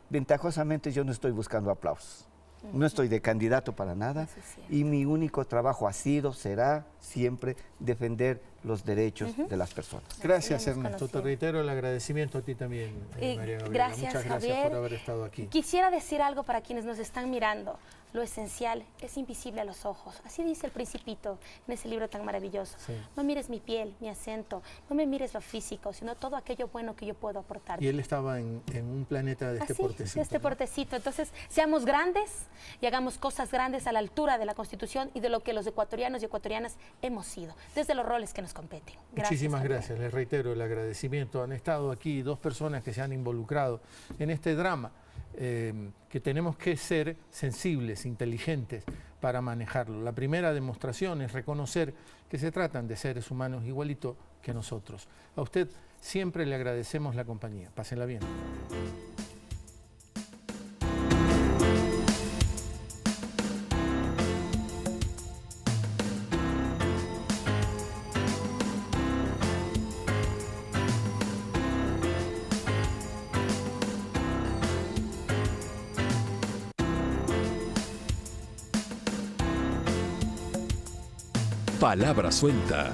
Ventajosamente yo no estoy buscando aplausos. No estoy de candidato para nada y mi único trabajo ha sido, será siempre defender los derechos de las personas. Gracias, Ernesto. Te reitero el agradecimiento a ti también, María Gabriela. Gracias, Muchas gracias Javier. por haber estado aquí. Quisiera decir algo para quienes nos están mirando. Lo esencial es invisible a los ojos. Así dice el Principito en ese libro tan maravilloso. Sí. No mires mi piel, mi acento, no me mires lo físico, sino todo aquello bueno que yo puedo aportar. Y él estaba en un planeta de este Así, portecito. de este ¿no? portecito. Entonces, seamos grandes y hagamos cosas grandes a la altura de la Constitución y de lo que los ecuatorianos y ecuatorianas hemos sido, desde los roles que nos competen. Gracias, Muchísimas Javier. gracias. Les reitero el agradecimiento. Han estado aquí dos personas que se han involucrado en este drama, que tenemos que ser sensibles, inteligentes para manejarlo. La primera demostración es reconocer que se tratan de seres humanos igualito que nosotros. A usted siempre le agradecemos la compañía. Pásenla bien. Palabra suelta.